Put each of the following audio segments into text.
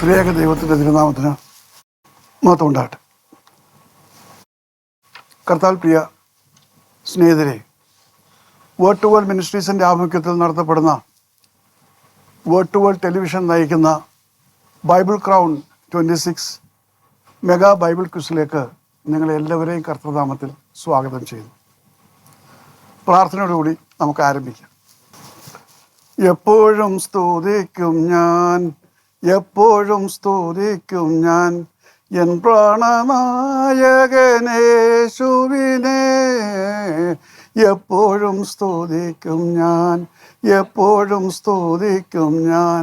ത്രിയേക ദൈവത്തിൻ്റെ തിരുനാമത്തിന് മഹത്വം ഉണ്ടാകട്ടെ. കർത്താൽ പ്രിയ സ്നേഹിതരെ, വേർഡ് ടു വേൾഡ് മിനിസ്ട്രീസിൻ്റെ ആഭിമുഖ്യത്തിൽ നടത്തപ്പെടുന്ന വേർഡ് ടു വേൾഡ് ടെലിവിഷൻ നയിക്കുന്ന ബൈബിൾ ക്രൗൺ 26 മെഗാ ബൈബിൾ ക്വിസിലേക്ക് നിങ്ങളെല്ലാവരെയും കർത്തൃനാമത്തിൽ സ്വാഗതം ചെയ്യുന്നു. പ്രാർത്ഥനയോടുകൂടി നമുക്ക് ആരംഭിക്കാം. എപ്പോഴും സ്തുതിക്കും ഞാൻ, എപ്പോഴും സ്തുതിക്കും ഞാൻ എൻ പ്രാണനായകനേശുവിനെ. എപ്പോഴും സ്തുതിക്കും ഞാൻ, എപ്പോഴും സ്തുതിക്കും ഞാൻ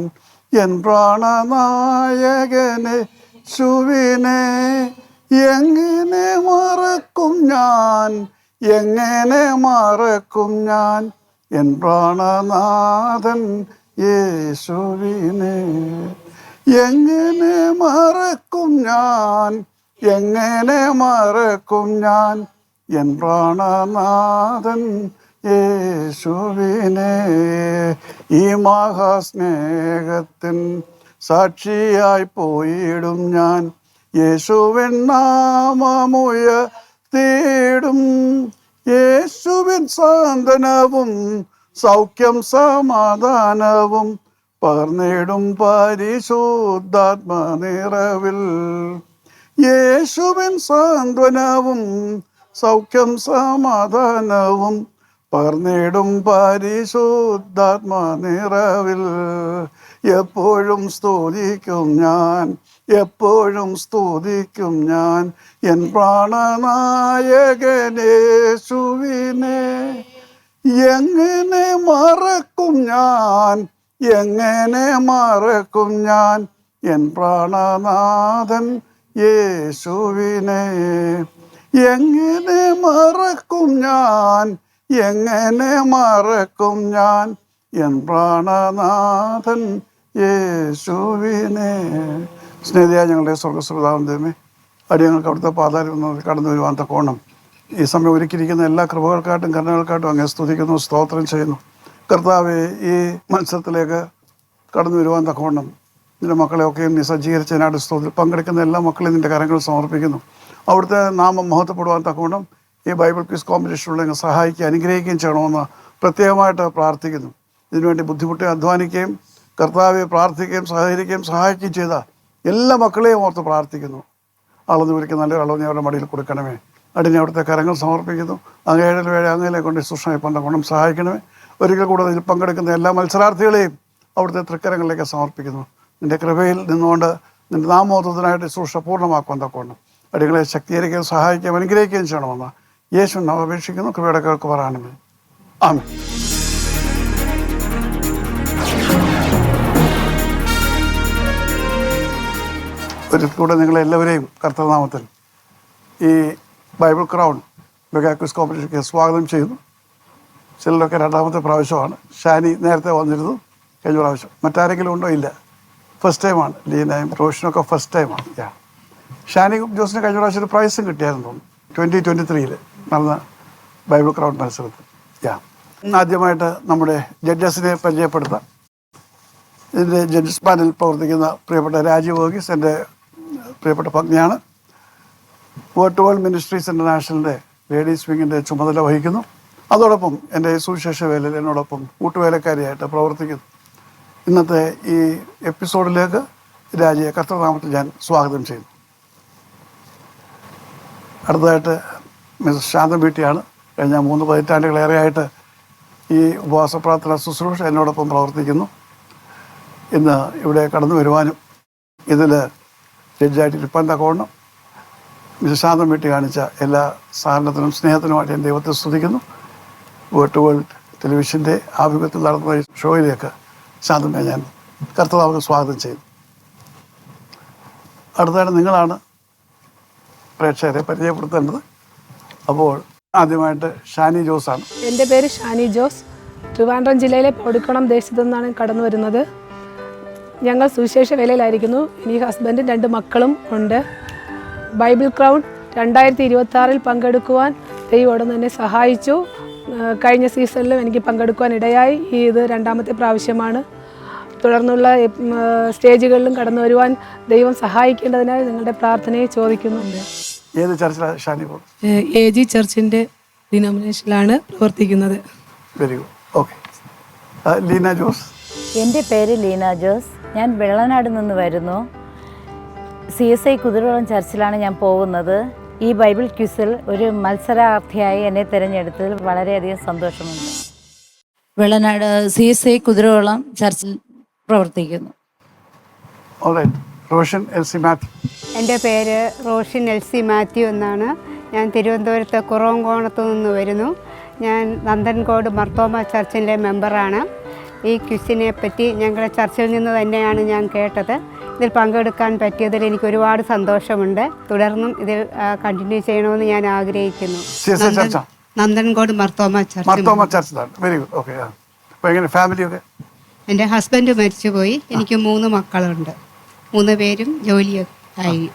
എൻ പ്രാണനായകനേശുവിനെ. എങ്ങനെ മറക്കും ഞാൻ, എങ്ങനെ മറക്കും ഞാൻ എൻ പ്രാണനാഥൻ യേശുവിനെ. എങ്ങനെ മറക്കും ഞാൻ, എങ്ങനെ മറക്കും ഞാൻ എൻ പ്രാണനാഥൻ യേശുവിനെ. ഈ മഹാസ്നേഹത്തിൻ സാക്ഷിയായി പോയിടും ഞാൻ, യേശുവിൻ നാമമുയർത്തിയിടും. യേശുവിൻ സാന്ത്വനവും സൗഖ്യം സമാധാനവും പകർന്നിടും പരിശുദ്ധാത്മ നിറവിൽ. യേശുവിൻ സാന്ത്വനവും സൗഖ്യം സമാധാനവും പകർന്നിടും പരിശുദ്ധാത്മ നിറവിൽ. എപ്പോഴും സ്തുതിക്കും ഞാൻ, എപ്പോഴും സ്തുതിക്കും ഞാൻ എൻ പ്രാണനായകനേശുവിനെ. എങ്ങനെ മറക്കും ഞാൻ, എങ്ങനെ മറക്കും ഞാൻ എൻ പ്രാണനാഥൻ യേശുവിനെ. എങ്ങനെ മറക്കും ഞാൻ, എങ്ങനെ മറക്കും ഞാൻ എൻ പ്രാണനാഥൻ യേശുവിനെ. സ്നേഹിതയായ ഞങ്ങളുടെ സ്വർഗസ്വതാന്തമേ, അടിയങ്ങൾക്ക് അവിടുത്തെ പാതാരം കടന്നു വരുവാൻ തക്കോണം ഈ സമയം ഒരുക്കിയിരിക്കുന്ന എല്ലാ കൃപകൾക്കായിട്ടും കരുണകൾക്കായിട്ടും അങ്ങേ സ്തുതിക്കുന്നു, സ്തോത്രം ചെയ്യുന്നു. കർത്താവെ, ഈ മത്സരത്തിലേക്ക് കടന്നു വരുവാൻ തക്കോണം നിന്റെ മക്കളെയൊക്കെയും നീ സജ്ജീകരിച്ചതിനായിട്ട് സ്തോത്രം. പങ്കെടുക്കുന്ന എല്ലാ മക്കളെയും നിൻ്റെ കരങ്ങൾ സമർപ്പിക്കുന്നു. അവിടുത്തെ നാമം മഹത്വപ്പെടുവാൻ തക്കോണം ഈ ബൈബിൾ ക്വിസ് കോമ്പറ്റീഷനിലൂടെ നിങ്ങൾ സഹായിക്കുകയും അനുഗ്രഹിക്കുകയും ചെയ്യണമെന്ന് പ്രത്യേകമായിട്ട് പ്രാർത്ഥിക്കുന്നു. ഇതിനുവേണ്ടി ബുദ്ധിമുട്ടി അധ്വാനിക്കുകയും കർത്താവെ പ്രാർത്ഥിക്കുകയും സഹകരിക്കുകയും സഹായിക്കുകയും ചെയ്ത എല്ലാ മക്കളെയും ഓർത്ത് പ്രാർത്ഥിക്കുന്നു. അളന്ന് വിളിക്കുന്ന നല്ലൊരു അളവ് അവരുടെ മടിയിൽ കൊടുക്കണമേ. അടിനെ അവിടുത്തെ കരങ്ങൾ സമർപ്പിക്കുന്നു. അങ്ങയുടെ വേഴ അങ്ങയിലെ കൊണ്ട് സൂക്ഷ്മമായി ഗുണം സഹായിക്കണമേ. ഒരിക്കൽ കൂടെ ഇതിൽ പങ്കെടുക്കുന്ന എല്ലാ മത്സരാർത്ഥികളെയും അവിടുത്തെ തൃക്കരങ്ങളിലേക്ക് സമർപ്പിക്കുന്നു. നിൻ്റെ കൃപയിൽ നിന്നുകൊണ്ട് നിൻ്റെ നാമോദത്തിനായിട്ട് ശുശ്രൂഷ പൂർണ്ണമാക്കുവാൻ തക്കോണം അടികളെ ശക്തീകരിക്കുകയും സഹായിക്കുകയും അനുഗ്രഹിക്കുകയും ചെയ്യണമെന്ന് യേശു നാം അപേക്ഷിക്കുന്നു. കൃപയുടെ കേൾക്ക് പറയണമേ. ആമേൻ. ഒരിക്കൽ കൂടെ നിങ്ങളെല്ലാവരെയും കർത്തൃനാമത്തിൽ ഈ ബൈബിൾ ക്രൗൺ മെഗാ ക്വിസ് കോമ്പറ്റീഷനിലേക്ക് സ്വാഗതം ചെയ്യുന്നു. ചിലരൊക്കെ രണ്ടാമത്തെ പ്രാവശ്യമാണ്. ഷാനി നേരത്തെ വന്നിരുന്നു കഴിഞ്ഞ പ്രാവശ്യം. മറ്റാരെങ്കിലും ഉണ്ടോ? ഇല്ല, ഫസ്റ്റ് ടൈമാണ്. ലീനയും റോഷനൊക്കെ ഫസ്റ്റ് ടൈമാണ്. ഷാനിക്കും ജോസിന് കഴിഞ്ഞ പ്രാവശ്യം ഒരു പ്രൈസും കിട്ടിയായിരുന്നു തോന്നുന്നു 2023 നടന്ന ബൈബിൾ ക്രൗൺ മത്സരത്തിൽ. ആദ്യമായിട്ട് നമ്മുടെ ജഡ്ജസിനെ പരിചയപ്പെടുത്താം. ഇതിൻ്റെ ജഡ്ജസ് പാനലിൽ പ്രവർത്തിക്കുന്ന പ്രിയപ്പെട്ട രാജീവ് വർഗീസ് എൻ്റെ പ്രിയപ്പെട്ട പത്നിയാണ്. വേർഡ് ടു വേൾഡ് മിനിസ്ട്രീസ് ഇൻ്റർനാഷണലിൻ്റെ ലേഡീസ് വിങ്ങിൻ്റെ ചുമതല വഹിക്കുന്നു. അതോടൊപ്പം എൻ്റെ സുവിശേഷ വേലയിൽ എന്നോടൊപ്പം കൂട്ടുവേലക്കാരിയായിട്ട് പ്രവർത്തിക്കുന്നു. ഇന്നത്തെ ഈ എപ്പിസോഡിലേക്ക് രാജിയെ കർത്തൃനാമത്തിൽ ഞാൻ സ്വാഗതം ചെയ്യുന്നു. അടുത്തതായിട്ട് മിസ് ശാന്തം വീട്ടിയാണ്. കഴിഞ്ഞ 3 പതിറ്റാണ്ടുകളേറെയായിട്ട് ഈ ഉപവാസ പ്രാർത്ഥന ശുശ്രൂഷ എന്നോടൊപ്പം പ്രവർത്തിക്കുന്നു. ഇന്ന് ഇവിടെ കടന്നു വരുവാനും ഇതിൽ ജഡ്ജായിട്ട് ഇരിപ്പാൻ തക്കവണ്ണം മിസ് ശാന്തം വീട്ടി കാണിച്ച എല്ലാ സഹകരണത്തിനും സ്നേഹത്തിനുമായിട്ട് ഞാൻ ദൈവത്തെ സ്തുതിക്കുന്നു. വേർഡ് ടു വേൾഡ് ടെലിവിഷൻ്റെ ആഭിമുഖ്യത്തിൽ നടത്തുന്ന ഈ ഷോയിലേക്ക് ശാന്തമേ ഞാൻ കർത്തൃനാമത്തിൽ സ്വാഗതം ചെയ്യുന്നു. അടുത്തതായിട്ട് നിങ്ങളാണ് പ്രേക്ഷകരെ പരിചയപ്പെടുത്തേണ്ടത്. അപ്പോൾ ആദ്യമായിട്ട് ഷാനി ജോസാണ്. എൻ്റെ പേര് ഷാനി ജോസ്. ട്രിവാൻഡ്രം ജില്ലയിലെ പൗടിക്കുളം ദേശത്തു നിന്നാണ് കടന്നു വരുന്നത്. ഞങ്ങൾ സുവിശേഷ വേലയിലായിരിക്കുന്നു. ഇനി ഹസ്ബൻഡും 2 മക്കളും ഉണ്ട്. ബൈബിൾ ക്രൗൺ 2026 പങ്കെടുക്കുവാൻ ദൈവം എന്നെ സഹായിച്ചു. കഴിഞ്ഞ സീസണിലും എനിക്ക് പങ്കെടുക്കുവാൻ ഇടയായി. ഇത് 2ാമത്തെ പ്രാവശ്യമാണ്. തുടർന്നുള്ള സ്റ്റേജുകളിലും കടന്നു വരുവാൻ ദൈവം സഹായിക്കേണ്ടതിനായി നിങ്ങളുടെ പ്രാർത്ഥനയെ ചോദിക്കുന്നുണ്ട്. ഏത് ചർച്ചിലാണ് ഷാനി പോകും? AG ചർച്ചിൻ്റെ ഡിനോമിനേഷനിലാണ് പ്രവർത്തിക്കുന്നത്. Very good. Okay. Leena Jose. എൻ്റെ പേര് ലീന ജോസ്. ഞാൻ വെള്ളനാട് നിന്ന് വരുന്നു. CSI കുതിരകുളം ചർച്ചിലാണ് ഞാൻ പോകുന്നത്. ഈ ബൈബിൾ ക്വിസിൽ ഒരു മത്സരാർത്ഥിയായി എന്നെ തിരഞ്ഞെടുത്തതിൽ വളരെയധികം സന്തോഷമുണ്ട്. വെള്ളനാട് CSI കുതിരകുളം ചർച്ചിൽ പ്രവർത്തിക്കുന്നു. റോഷൻ എൽസി മാത്യു. എൻ്റെ പേര് റോഷൻ എൽസി മാത്യു എന്നാണ്. ഞാൻ തിരുവനന്തപുരത്ത് കുറവങ്കോണത്ത് നിന്ന് വരുന്നു. ഞാൻ നന്ദൻകോട് മർത്തോമ ചർച്ചിൻ്റെ മെമ്പറാണ്. ഈ ക്വിസിനെ പറ്റി ഞങ്ങളുടെ ചർച്ചിൽ നിന്ന് തന്നെയാണ് ഞാൻ കേട്ടത്. ഇതിൽ പങ്കെടുക്കാൻ പറ്റിയതിൽ എനിക്ക് ഒരുപാട് സന്തോഷമുണ്ട്. തുടർന്നും ഇതിൽ കണ്ടിന്യൂ ചെയ്യണമെന്ന് ഞാൻ ആഗ്രഹിക്കുന്നു. Nanthancode Mar Thoma church. Very good. Okay. അപ്പോൾ എങ്ങനെ ഫാമിലിയൊക്കെ? എൻ്റെ ഹസ്ബൻഡ് മരിച്ചുപോയി. എനിക്ക് 3 മക്കളുണ്ട്. 3 പേരും ജോലിയൊക്കെ ആയി.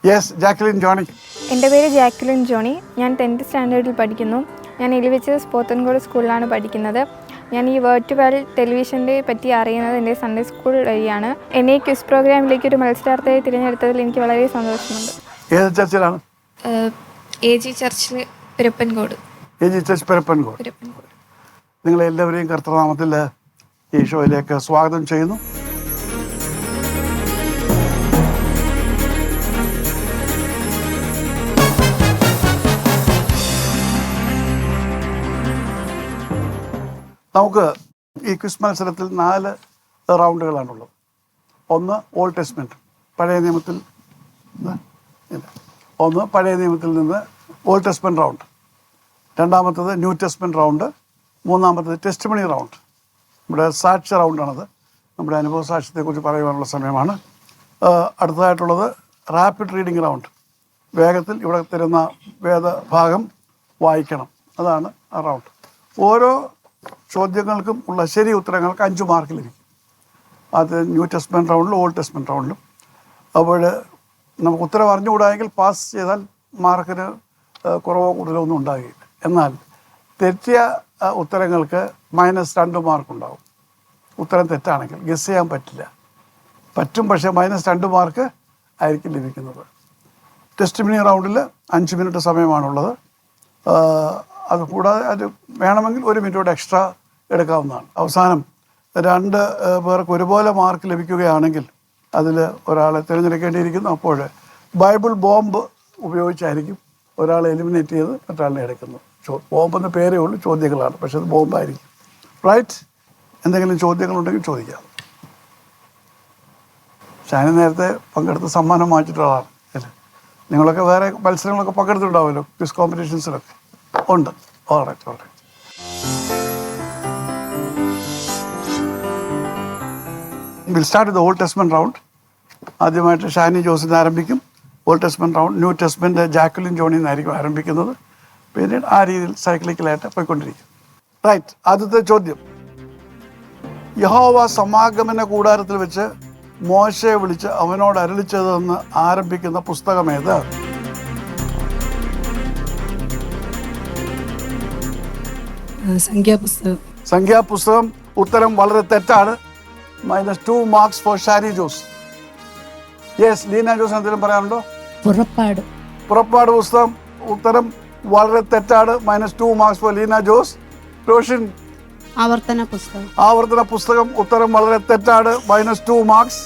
Yes, Jacqueline Johny. എൻ്റെ പേര് ജാക്ലിൻ ജോണി. ഞാൻ 10th സ്റ്റാൻഡേർഡിൽ പഠിക്കുന്നു. ഞാൻ എലിവെച്ചത് പോത്തൻകോട് സ്കൂളിലാണ് പഠിക്കുന്നത്. ഞാൻ ഈ വേർഡ് ടു വേൾഡ് ടെലിവിഷൻ്റെ പറ്റി അറിയുന്നത് എൻ്റെ സൺഡേ സ്കൂൾ വഴിയാണ്. എന്നെ ഈ ക്വിസ് പ്രോഗ്രാമിലേക്ക് ഒരു മത്സരാർത്ഥിയെ തിരഞ്ഞെടുത്തതിൽ എനിക്ക് വളരെ സന്തോഷമുണ്ട്. ഏത് ചർച്ചിലാണ്? AG ചർച്ചിൽ പെരപ്പൻകോട്. AG church Perappancode. നിങ്ങളെല്ലാവരെയും കർത്തൃനാമത്തിൽ ഈ ഷോയിലേക്ക് സ്വാഗതം ചെയ്യുന്നു. നമുക്ക് ഈ ക്വിസ് മത്സരത്തിൽ 4 റൗണ്ടുകളാണുള്ളത്. ഒന്ന് ഓൾഡ് ടെസ്റ്റ്മെൻറ്റ്, പഴയ നിയമത്തിൽ നിന്ന് ഓൾഡ് ടെസ്റ്റ്മെൻറ്റ് റൗണ്ട്. രണ്ടാമത്തത് ന്യൂ ടെസ്റ്റ്മെൻറ്റ് റൗണ്ട്. മൂന്നാമത്തത് ടെസ്റ്റിമണി റൗണ്ട്. നമ്മുടെ സാക്ഷ്യ റൗണ്ടാണത്. നമ്മുടെ അനുഭവ സാക്ഷ്യത്തെക്കുറിച്ച് പറയുവാനുള്ള സമയമാണ്. അടുത്തതായിട്ടുള്ളത് റാപ്പിഡ് റീഡിംഗ് റൗണ്ട്. വേഗത്തിൽ ഇവിടെ തരുന്ന വേദഭാഗം വായിക്കണം. അതാണ് ആ റൗണ്ട്. ഓരോ ചോദ്യങ്ങൾക്കും ഉള്ള ശരി ഉത്തരങ്ങൾക്ക് 5 മാർക്ക് ലഭിക്കും. അത് ന്യൂ ടെസ്റ്റ്മെൻറ്റ് റൗണ്ടിലും ഓൾഡ് ടെസ്റ്റ്മെൻറ്റ് റൗണ്ടിലും. അപ്പോൾ നമുക്ക് ഉത്തരം അറിഞ്ഞുകൂടായെങ്കിൽ പാസ് ചെയ്താൽ മാർക്കിന് കുറവോ കൂടുതലോ ഒന്നും ഉണ്ടാകുകയില്ല. എന്നാൽ തെറ്റിയ ഉത്തരങ്ങൾക്ക് -2 മാർക്കുണ്ടാവും. ഉത്തരം തെറ്റാണെങ്കിൽ ഗസ് ചെയ്യാൻ പറ്റും, പക്ഷേ -2 മാർക്ക് ആയിരിക്കും ലഭിക്കുന്നത്. ടെസ്റ്റിമണി റൗണ്ടിൽ 5 മിനിറ്റ് സമയമാണുള്ളത്. അത് കൂടാതെ അത് വേണമെങ്കിൽ 1 മിനിറ്റോടെ എക്സ്ട്രാ എടുക്കാവുന്നതാണ്. അവസാനം 2 പേർക്ക് ഒരുപോലെ മാർക്ക് ലഭിക്കുകയാണെങ്കിൽ അതിൽ ഒരാളെ തിരഞ്ഞെടുക്കേണ്ടിയിരിക്കുന്നു. അപ്പോൾ ബൈബിൾ ബോംബ് ഉപയോഗിച്ചായിരിക്കും ഒരാളെ എലിമിനേറ്റ് ചെയ്ത് മറ്റൊരാളെ എടുക്കുന്നത്. ബോംബെന്ന് പേരേ ഉള്ളൂ, ചോദ്യങ്ങളാണ്, പക്ഷെ അത് ബോംബായിരിക്കും. റൈറ്റ്? എന്തെങ്കിലും ചോദ്യങ്ങളുണ്ടെങ്കിൽ ചോദിക്കാം. ഷാനി നേരത്തെ പങ്കെടുത്ത് സമ്മാനം വാങ്ങിച്ചിട്ടുള്ളതാണ് അല്ലേ? നിങ്ങളൊക്കെ വേറെ മത്സരങ്ങളൊക്കെ പങ്കെടുത്തിട്ടുണ്ടാവുമല്ലോ, ക്വിസ് കോമ്പറ്റീഷൻസിലൊക്കെ ഉണ്ട്. Alright. Will start with Old Testament round. ആദ്യമായിട്ട് ഷാനി ജോസിന് ആരംഭിക്കും. Old Testament round. New Testament Jacqueline ജോണിയിൽ നിന്നായിരിക്കും ആരംഭിക്കുന്നത്. പിന്നീട് ആ രീതിയിൽ സൈക്ലിക്കലായിട്ട് പോയിക്കൊണ്ടിരിക്കും. റൈറ്റ്. ആദ്യത്തെ ചോദ്യം, യഹോവ സമാഗമന കൂടാരത്തിൽ വെച്ച് മോശയെ വിളിച്ച് അവനോട് അരുളിച്ചതെന്ന് ആരംഭിക്കുന്ന പുസ്തകമേത്? സംഖ്യാപുസ്തകം. ഉത്തരം വളരെ തെറ്റാണ്. -2 marks four Shani Jose. Yes, Leena Jose എന്തെങ്കിലും പറയാനുണ്ടോ? പുറപ്പാട് പുസ്തകം. ഉത്തരം വളരെ തെറ്റാണ്. -2 മാർക്സ് ഫോർ ലീന ജോസ്. റോഷൻ? ആവർത്തന പുസ്തകം. ഉത്തരം വളരെ തെറ്റാണ്. -2 മാർക്സ്.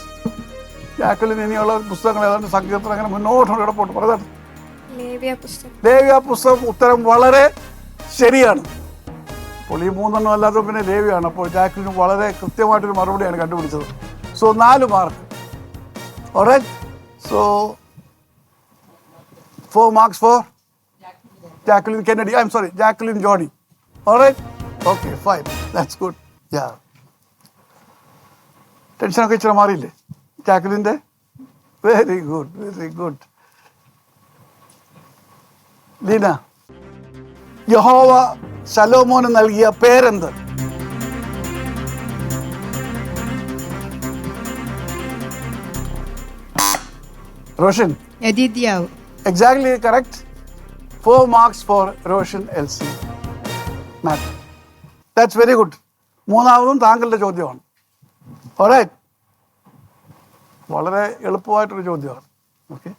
ജാക്ലിൻ, ഇനിയുള്ള പുസ്തകങ്ങൾ ഏതാണ്ട് സങ്കീർത്തനം അങ്ങനെ മുന്നോട്ട് പോട്ട് പറഞ്ഞാണ്. ലേവ്യ പുസ്തകം. ഉത്തരം വളരെ ശരിയാണ്. അപ്പോൾ ഈ 3 അല്ലാതെ പിന്നെ ലേവ്യാണ്. അപ്പോൾ ജാക്ലിന് വളരെ കൃത്യമായിട്ടൊരു മറുപടിയാണ് കണ്ടുപിടിച്ചത്. So 4 mark. Alright. So 4 marks four Jacqueline Kennedy. I'm sorry, Jacqueline Johnny. All right? Okay, fine. That's good. Yeah. ടെൻഷനൊക്കെ ഇച്ചിരി മാറിയില്ലേ ജാക്ലിൻ്റെ? Very good. ലീന, യഹോവ ശലോമോന് നൽകിയ പേരെന്ത്? Roshan? യദീദ്യാവ്. Exactly correct. 4 marks for Roshan LC. Math. That's very good. മൂന്നാമതും താങ്കളുടെ ചോദ്യമാണ്. Alright, വളരെ എളുപ്പമായിട്ടൊരു ചോദ്യമാണ്. ഓക്കെ,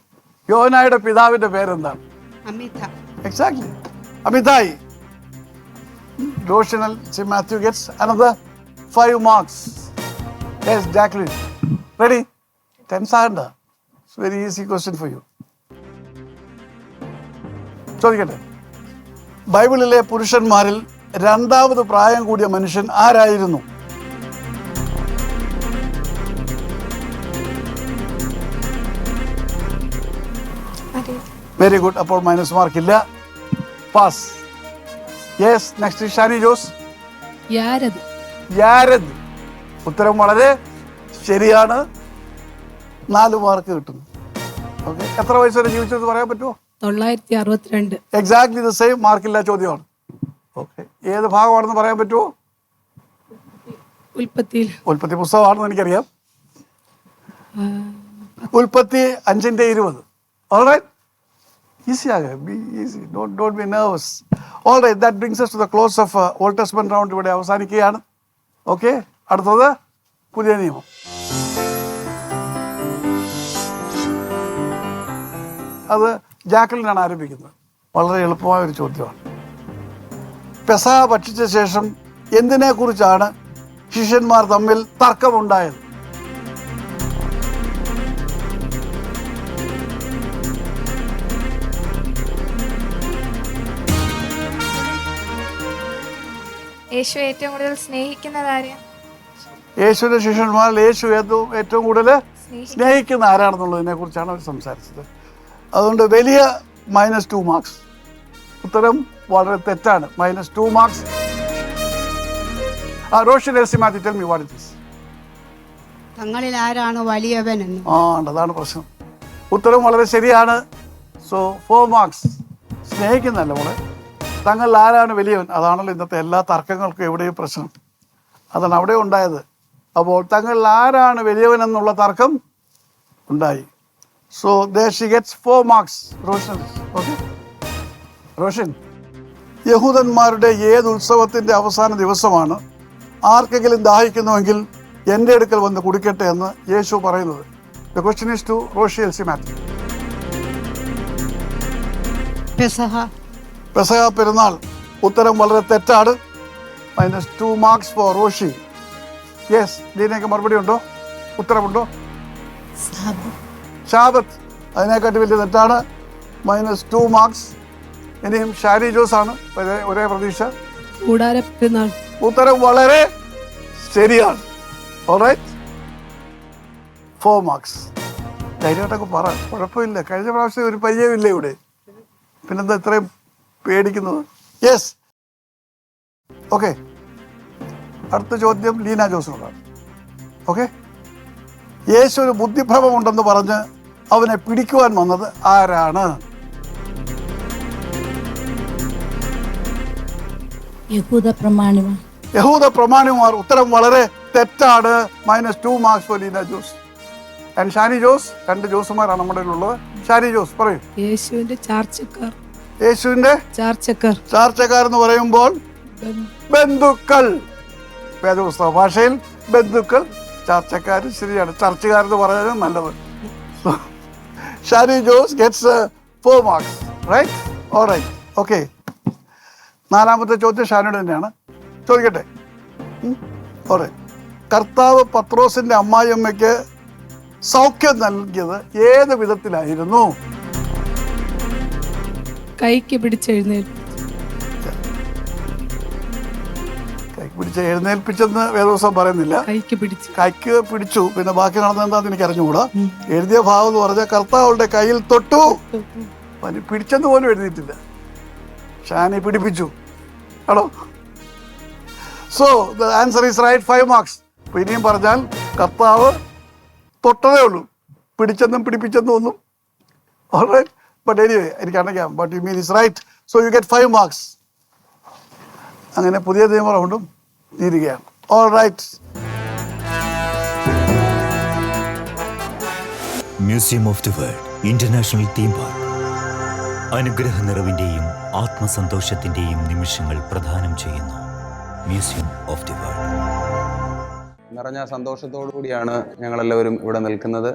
യോനായുടെ പിതാവിൻ്റെ പേരെന്താണ്? അമിത. Exactly. Amitai. Roshan Elsie Matthew gets another 5 marks. Yes, Jacqueline. Ready? 10 seconds. It's a very easy question for you. ചോദിക്കട്ടെ, ബൈബിളിലെ പുരുഷന്മാരിൽ രണ്ടാമത് പ്രായം കൂടിയ മനുഷ്യൻ ആരായിരുന്നു? Very good. അപ്പോൾ മൈനസ് മാർക്ക് ഇല്ല. Pass. Yes, next Shani Jose. യാരദ്. ഉത്തരം വളരെ ശരിയാണ്. 4 മാർക്ക് കിട്ടുന്നു. ഓക്കെ, എത്ര വയസ്സ് വരെ ജീവിച്ചത് പറയാൻ പറ്റുമോ? 962. Exactly the same. മാർക്കില്ല ചോദ്യമാണ്. ഓക്കെ, ഏത് ഭാഗമാണെന്ന് പറയാൻ പറ്റുമോ? ഉൽപ്പത്തി പുസ്തകമാണെന്ന് എനിക്കറിയാം. ഉൽപ്പത്തി 5:20. ഓൾറൈറ്റ്, ഈസി ആകെ, be easy, don't be nervous. Alright, that brings us to the close of old testament round ഇവിടെ അവസാനിക്കുകയാണ്. ഓക്കെ, അടുത്തത് പുതിയ നിയമം. അത് ജാക്കലിനാണ് ആരംഭിക്കുന്നത്. വളരെ എളുപ്പമായ ഒരു ചോദ്യമാണ്. പെസഹ ഭക്ഷിച്ച ശേഷം എന്തിനെക്കുറിച്ചാണ് ശിഷ്യന്മാർ തമ്മിൽ തർക്കമുണ്ടായത്? യേശു ഏറ്റവും കൂടുതൽ സ്നേഹിക്കുന്നത് ആരെയാണ്? യേശുവിൻ്റെ ശിഷ്യന്മാരിൽ യേശു ഏറ്റവും കൂടുതൽ സ്നേഹിക്കുന്ന ആരാണെന്നുള്ളതിനെ കുറിച്ചാണ് അവർ സംസാരിച്ചത്. അതുകൊണ്ട് വലിയ -2 മാർക്സ്. ഉത്തരം വളരെ തെറ്റാണ്. -2 marks. Roshan Elsy Mathew, tell me what it is. തങ്ങളിൽ ആരാണ് വലിയവൻ എന്ന്. അതാണ് പ്രശ്നം. ഉത്തരം വളരെ ശരിയാണ്. So 4 marks. സ്നേഹിക്കുന്നതല്ല മോളെ, തങ്ങളിൽ ആരാണ് വലിയവൻ. അതാണല്ലോ ഇന്നത്തെ എല്ലാ തർക്കങ്ങൾക്കും എവിടെയും പ്രശ്നം. അതാണ് അവിടെ ഉണ്ടായത്. അപ്പോൾ തങ്ങളിൽ ആരാണ് വലിയവൻ എന്നുള്ള തർക്കം ഉണ്ടായി. So Xi gets 4 marks. Roshan. Okay, Roshan, യഹൂദന്മാരുടെ ഏത് ഉത്സവത്തിൻ്റെ അവസാന ദിവസമാണ് ആർക്കെങ്കിലും ദാഹിക്കുന്നുവെങ്കിൽ എൻ്റെ അടുക്കൽ വന്ന് കുടിക്കട്ടെ എന്ന് യേശു പറയുന്നത്? The question is to Roshi Elsy Mathew. Pesaha Perunnal. ഉത്തരം വളരെ തെറ്റാണ്. -2 മാർക്സ് ഫോർ റോഷി. യെസ്, ഇതിനൊക്കെ മറുപടി ഉണ്ടോ? ഉത്തരമുണ്ടോ? ശാബത്ത്. അതിനെക്കാട്ടി വലിയ തെറ്റാണ്. -2 മാർക്സ്. ഇനിയും ഷാനി ജോസ് ആണ് ഒരേ പ്രതീക്ഷ. ഉത്തരം വളരെ ശരിയാണ്. Alright, 4 marks. ധൈര്യമായിട്ടൊക്കെ പറ, കുഴപ്പമില്ല. കഴിഞ്ഞ പ്രാവശ്യം ഒരു പരിചയമില്ല ഇവിടെ, പിന്നെന്താ ഇത്രയും പേടിക്കുന്നത്? Yes, okay. അടുത്ത ചോദ്യം ലീന ജോസിനോടാണ്. ഓക്കെ, യേശു ഒരു ബുദ്ധിഭ്രമമുണ്ടെന്ന് പറഞ്ഞ് അവനെ പിടിക്കുവാൻ വന്നത് ആരാണ്? യഹൂദ പ്രമാണിമാർ. ഉത്തരം വളരെ തെറ്റാണ്. -2 marks four Leena Jose. And Shani Jose. 2 ജോസുമാരാണ് നമ്മുടെ ഉള്ളത്. ഷാനി ജോസ് പറയൂ. യേശുവിന്റെ ചാർച്ചക്കാർ. യേശുവിന്റെ ചാർച്ചക്കാർ എന്ന് പറയുമ്പോൾ ബന്ധുക്കൾ. വേദപുസ്തക ഭാഷയിൽ ബന്ധുക്കൾ, ചാർച്ചക്കാർ. ശരിയാണ്, ചർച്ചക്കാരെന്ന് പറയുന്നത് നല്ലത്. Shani Jose gets 4 marks. Right, alright, okay. 4ാമത്തെ ചോദ്യം ഷാനിയുടെ തന്നെയാണ്. ചോദിക്കട്ടെ? ഓൾറൈറ്റ്. കർത്താവ് പത്രോസിന്റെ അമ്മായിയമ്മയ്ക്ക് സൗഖ്യം നൽകിയത് ഏത് വിധത്തിലായിരുന്നു? കൈക്ക് പിടിച്ചെഴുന്നേൽപ്പിച്ചു. എഴുന്നേൽപ്പിച്ചെന്ന് വേദപുസ്തകം പറയുന്നില്ല. കൈക്ക് പിടിച്ചു. പിന്നെ ബാക്കി നടന്നത് എന്താന്ന് എനിക്ക് അറിഞ്ഞുകൂടാ. എഴുതിയ ഭാഗം എന്ന് പറഞ്ഞാൽ കർത്താവുടെ കയ്യിൽ തൊട്ടു. പിടിച്ചെന്ന് പോലും എഴുതിയിട്ടില്ല. ഷാനി പിടിപ്പിച്ചു ആണോ? So the answer is right. 5 marks. അപ്പൊ ഇനിയും പറഞ്ഞാൽ കർത്താവ് തൊട്ടതേ ഉള്ളൂ, പിടിച്ചെന്നും പിടിപ്പിച്ചെന്നും ഒന്നും. ഓൾറൈറ്റ്, ബട്ട് എനിവേ എനിക്കറിയാം. But you mean is right. So you get 5 marks. അങ്ങനെ പുതിയ നിയമ റൗണ്ടും തീരുകയാണ്. All right. Museum of the world international theme park അനുഗ്രഹ നിറവിന്റെയും ആത്മസന്തോഷത്തിന്റെയും നിമിഷങ്ങൾ പ്രദാനം ചെയ്യുന്നു. Museum of the world. നിറഞ്ഞ സന്തോഷത്തോടു കൂടിയാണ് ഞങ്ങളെല്ലാവരും ഇവിടെ നിൽക്കുന്നത്.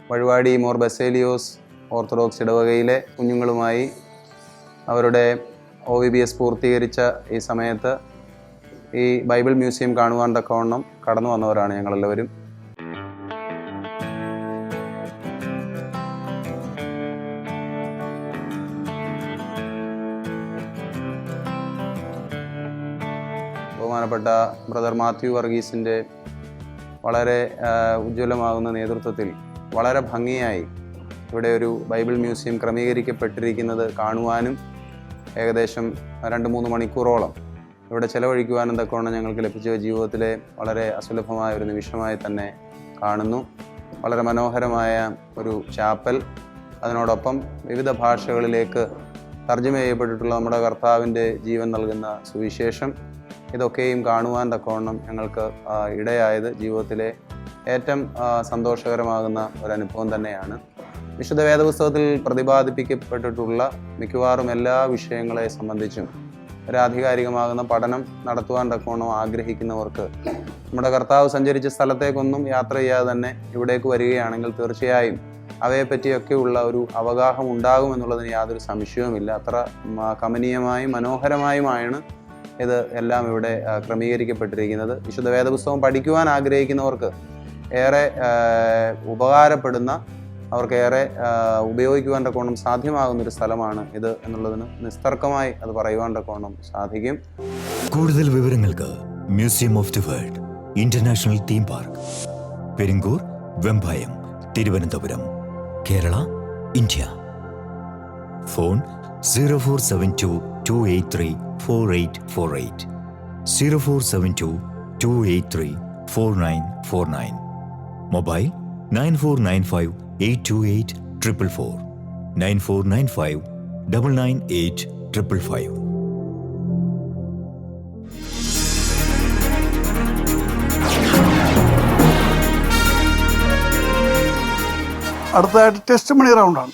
വഴുവാടി മോർ ബസേലിയോസ് ഓർത്തഡോക്സ് ഇടവകയിലെ കുഞ്ഞുങ്ങളുമായി അവരുടെ OVBS പൂർത്തീകരിച്ച ഈ സമയത്ത് ഈ ബൈബിൾ മ്യൂസിയം കാണുവാൻ തക്കവണ്ണം കടന്നു വന്നവരാണ് ഞങ്ങളെല്ലാവരും. ബഹുമാനപ്പെട്ട ബ്രദർ മാത്യു വർഗീസിൻ്റെ വളരെ ഉജ്ജ്വലമാകുന്ന നേതൃത്വത്തിൽ വളരെ ഭംഗിയായി ഇവിടെ ഒരു ബൈബിൾ മ്യൂസിയം ക്രമീകരിക്കപ്പെട്ടിരിക്കുന്നത് കാണുവാനും ഏകദേശം 2-3 മണിക്കൂറോളം ഇവിടെ ചെലവഴിക്കുവാനും തക്കവണ്ണം ഞങ്ങൾക്ക് ലഭിച്ച ജീവിതത്തിലെ വളരെ അസുലഭമായ ഒരു നിമിഷമായി തന്നെ കാണുന്നു. വളരെ മനോഹരമായ ഒരു ചാപ്പൽ, അതിനോടൊപ്പം വിവിധ ഭാഷകളിലേക്ക് തർജ്ജമ ചെയ്യപ്പെട്ടിട്ടുള്ള നമ്മുടെ കർത്താവിൻ്റെ ജീവൻ നൽകുന്ന സുവിശേഷം, ഇതൊക്കെയും കാണുവാൻ തക്കവണ്ണം ഞങ്ങൾക്ക് ഇടയായത് ജീവിതത്തിലെ ഏറ്റവും സന്തോഷകരമാകുന്ന ഒരനുഭവം തന്നെയാണ്. വിശുദ്ധ വേദപുസ്തകത്തിൽ പ്രതിപാദിപ്പിക്കപ്പെട്ടിട്ടുള്ള മിക്കവാറും എല്ലാ വിഷയങ്ങളെ സംബന്ധിച്ചും ഒരാധികാരികമാകുന്ന പഠനം നടത്തുവാൻ തക്കവണ്ണം ആഗ്രഹിക്കുന്നവർക്ക് നമ്മുടെ കർത്താവ് സഞ്ചരിച്ച സ്ഥലത്തേക്കൊന്നും യാത്ര ചെയ്യാതെ തന്നെ ഇവിടേക്ക് വരികയാണെങ്കിൽ തീർച്ചയായും അവയെപ്പറ്റിയൊക്കെയുള്ള ഒരു അവഗാഹം ഉണ്ടാകുമെന്നുള്ളതിന് യാതൊരു സംശയവുമില്ല. അത്ര കമനീയമായും മനോഹരമായുമാണ് ഇത് എല്ലാം ഇവിടെ ക്രമീകരിക്കപ്പെട്ടിരിക്കുന്നത്. വിശുദ്ധ വേദപുസ്തകം പഠിക്കുവാൻ ആഗ്രഹിക്കുന്നവർക്ക് ഏറെ ഉപകാരപ്പെടുന്ന, അവർക്കേറെ ഉപയോഗിക്കുവാൻ തക്കവണ്ണം സാധ്യമാകുന്നൊരു സ്ഥലമാണ് ഇത് എന്നുള്ളതിന് നിസ്തർക്കമായി അത് പറയുവാൻ തക്കവണ്ണം സാധിക്കും. കൂടുതൽ വിവരങ്ങൾക്ക് museum of the world international theme park, Peringoor, Vembayam, Thiruvananthapuram, Kerala, India. Phone 0472 283 4848, 0472 283 4949, mobile 9495 828 444, 9495 998 555. അടുത്തതായിട്ട് ടെസ്റ്റ് മണി റൗണ്ടാണ്.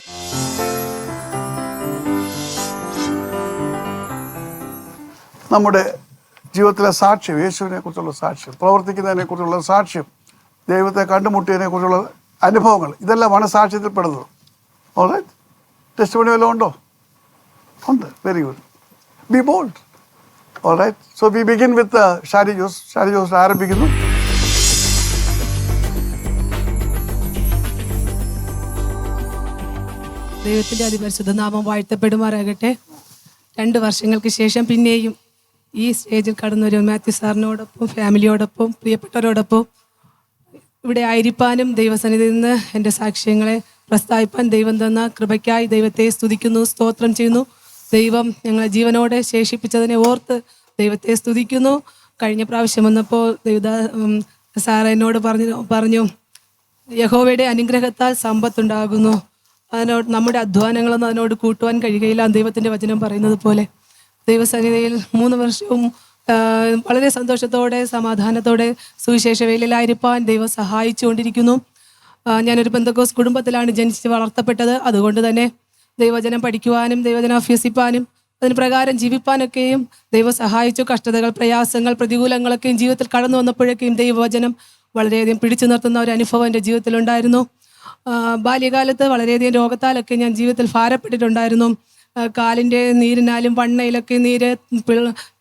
നമ്മുടെ ജീവിതത്തിലെ സാക്ഷ്യം, യേശുവിനെ കുറിച്ചുള്ള സാക്ഷ്യം, പ്രവർത്തിക്കുന്നതിനെ കുറിച്ചുള്ള സാക്ഷ്യം, ദൈവത്തെ കണ്ടുമുട്ടിയതിനെ കുറിച്ചുള്ള അനുഭവങ്ങൾ, ഇതെല്ലാമാണ് സാക്ഷ്യത്തിൽപ്പെടുന്നത്. ഓൾറൈറ്റ്, ടെസ്റ്റ് മണി വല്ലതും ഉണ്ടോ? ഉണ്ട്. Very good. Be bold. Alright, so we begin with Shari Jose. Shari Jose ആരംഭിക്കുന്നു. ദൈവത്തിൻ്റെ അതിപരിശുദ്ധ നാമം വാഴ്ത്തപ്പെടുമാറാകട്ടെ. 2 വർഷങ്ങൾക്ക് ശേഷം പിന്നെയും ഈ സ്റ്റേജിൽ കടന്നൊരു മാത്യു സാറിനോടൊപ്പം, ഫാമിലിയോടൊപ്പം, പ്രിയപ്പെട്ടവരോടൊപ്പം ഇവിടെ ആയിരിക്കാനും ദൈവസന്നിധിയിൽ നിന്ന് എൻ്റെ സാക്ഷ്യങ്ങളെ പ്രസ്താവിപ്പാൻ ദൈവം തന്ന കൃപയ്ക്കായി ദൈവത്തെ സ്തുതിക്കുന്നു, സ്തോത്രം ചെയ്യുന്നു. ദൈവം ഞങ്ങളെ ജീവനോടെ ശേഷിപ്പിച്ചതിനെ ഓർത്ത് ദൈവത്തെ സ്തുതിക്കുന്നു. കഴിഞ്ഞ പ്രാവശ്യം വന്നപ്പോൾ സാർ എന്നോട് പറഞ്ഞു യഹോവയുടെ അനുഗ്രഹത്താൽ സമ്പത്തുണ്ടാകുന്നു, അതിനോട് നമ്മുടെ അധ്വാനങ്ങളൊന്നും അതിനോട് കൂട്ടുവാൻ കഴിയുകയില്ല. ദൈവത്തിൻ്റെ വചനം പറയുന്നത് പോലെ ദൈവസന്നിധിയിൽ 3 വർഷവും വളരെ സന്തോഷത്തോടെ സമാധാനത്തോടെ സുവിശേഷ വേലയിലായിരിക്കാൻ ദൈവം സഹായിച്ചുകൊണ്ടിരിക്കുന്നു. ഞാനൊരു പെന്തക്കോസ് കുടുംബത്തിലാണ് ജനിച്ച് വളർത്തപ്പെട്ടത്. അതുകൊണ്ട് തന്നെ ദൈവവചനം പഠിക്കുവാനും ദൈവവചനം അഭ്യസിപ്പാനും അതിന് പ്രകാരം ജീവിപ്പാനൊക്കെയും ദൈവം സഹായിച്ചു. കഷ്ടതകൾ, പ്രയാസങ്ങൾ, പ്രതികൂലങ്ങളൊക്കെയും ജീവിതത്തിൽ കടന്നു വന്നപ്പോഴൊക്കെയും ദൈവവചനം വളരെയധികം പിടിച്ചു നിർത്തുന്ന ഒരു അനുഭവം എൻ്റെ ജീവിതത്തിലുണ്ടായിരുന്നു. ബാല്യകാലത്ത് വളരെയധികം രോഗത്താലൊക്കെ ഞാൻ ജീവിതത്തിൽ ഭാരപ്പെട്ടിട്ടുണ്ടായിരുന്നു. കാലിൻ്റെ നീരിനാലും വണ്ണയിലൊക്കെ നീര്,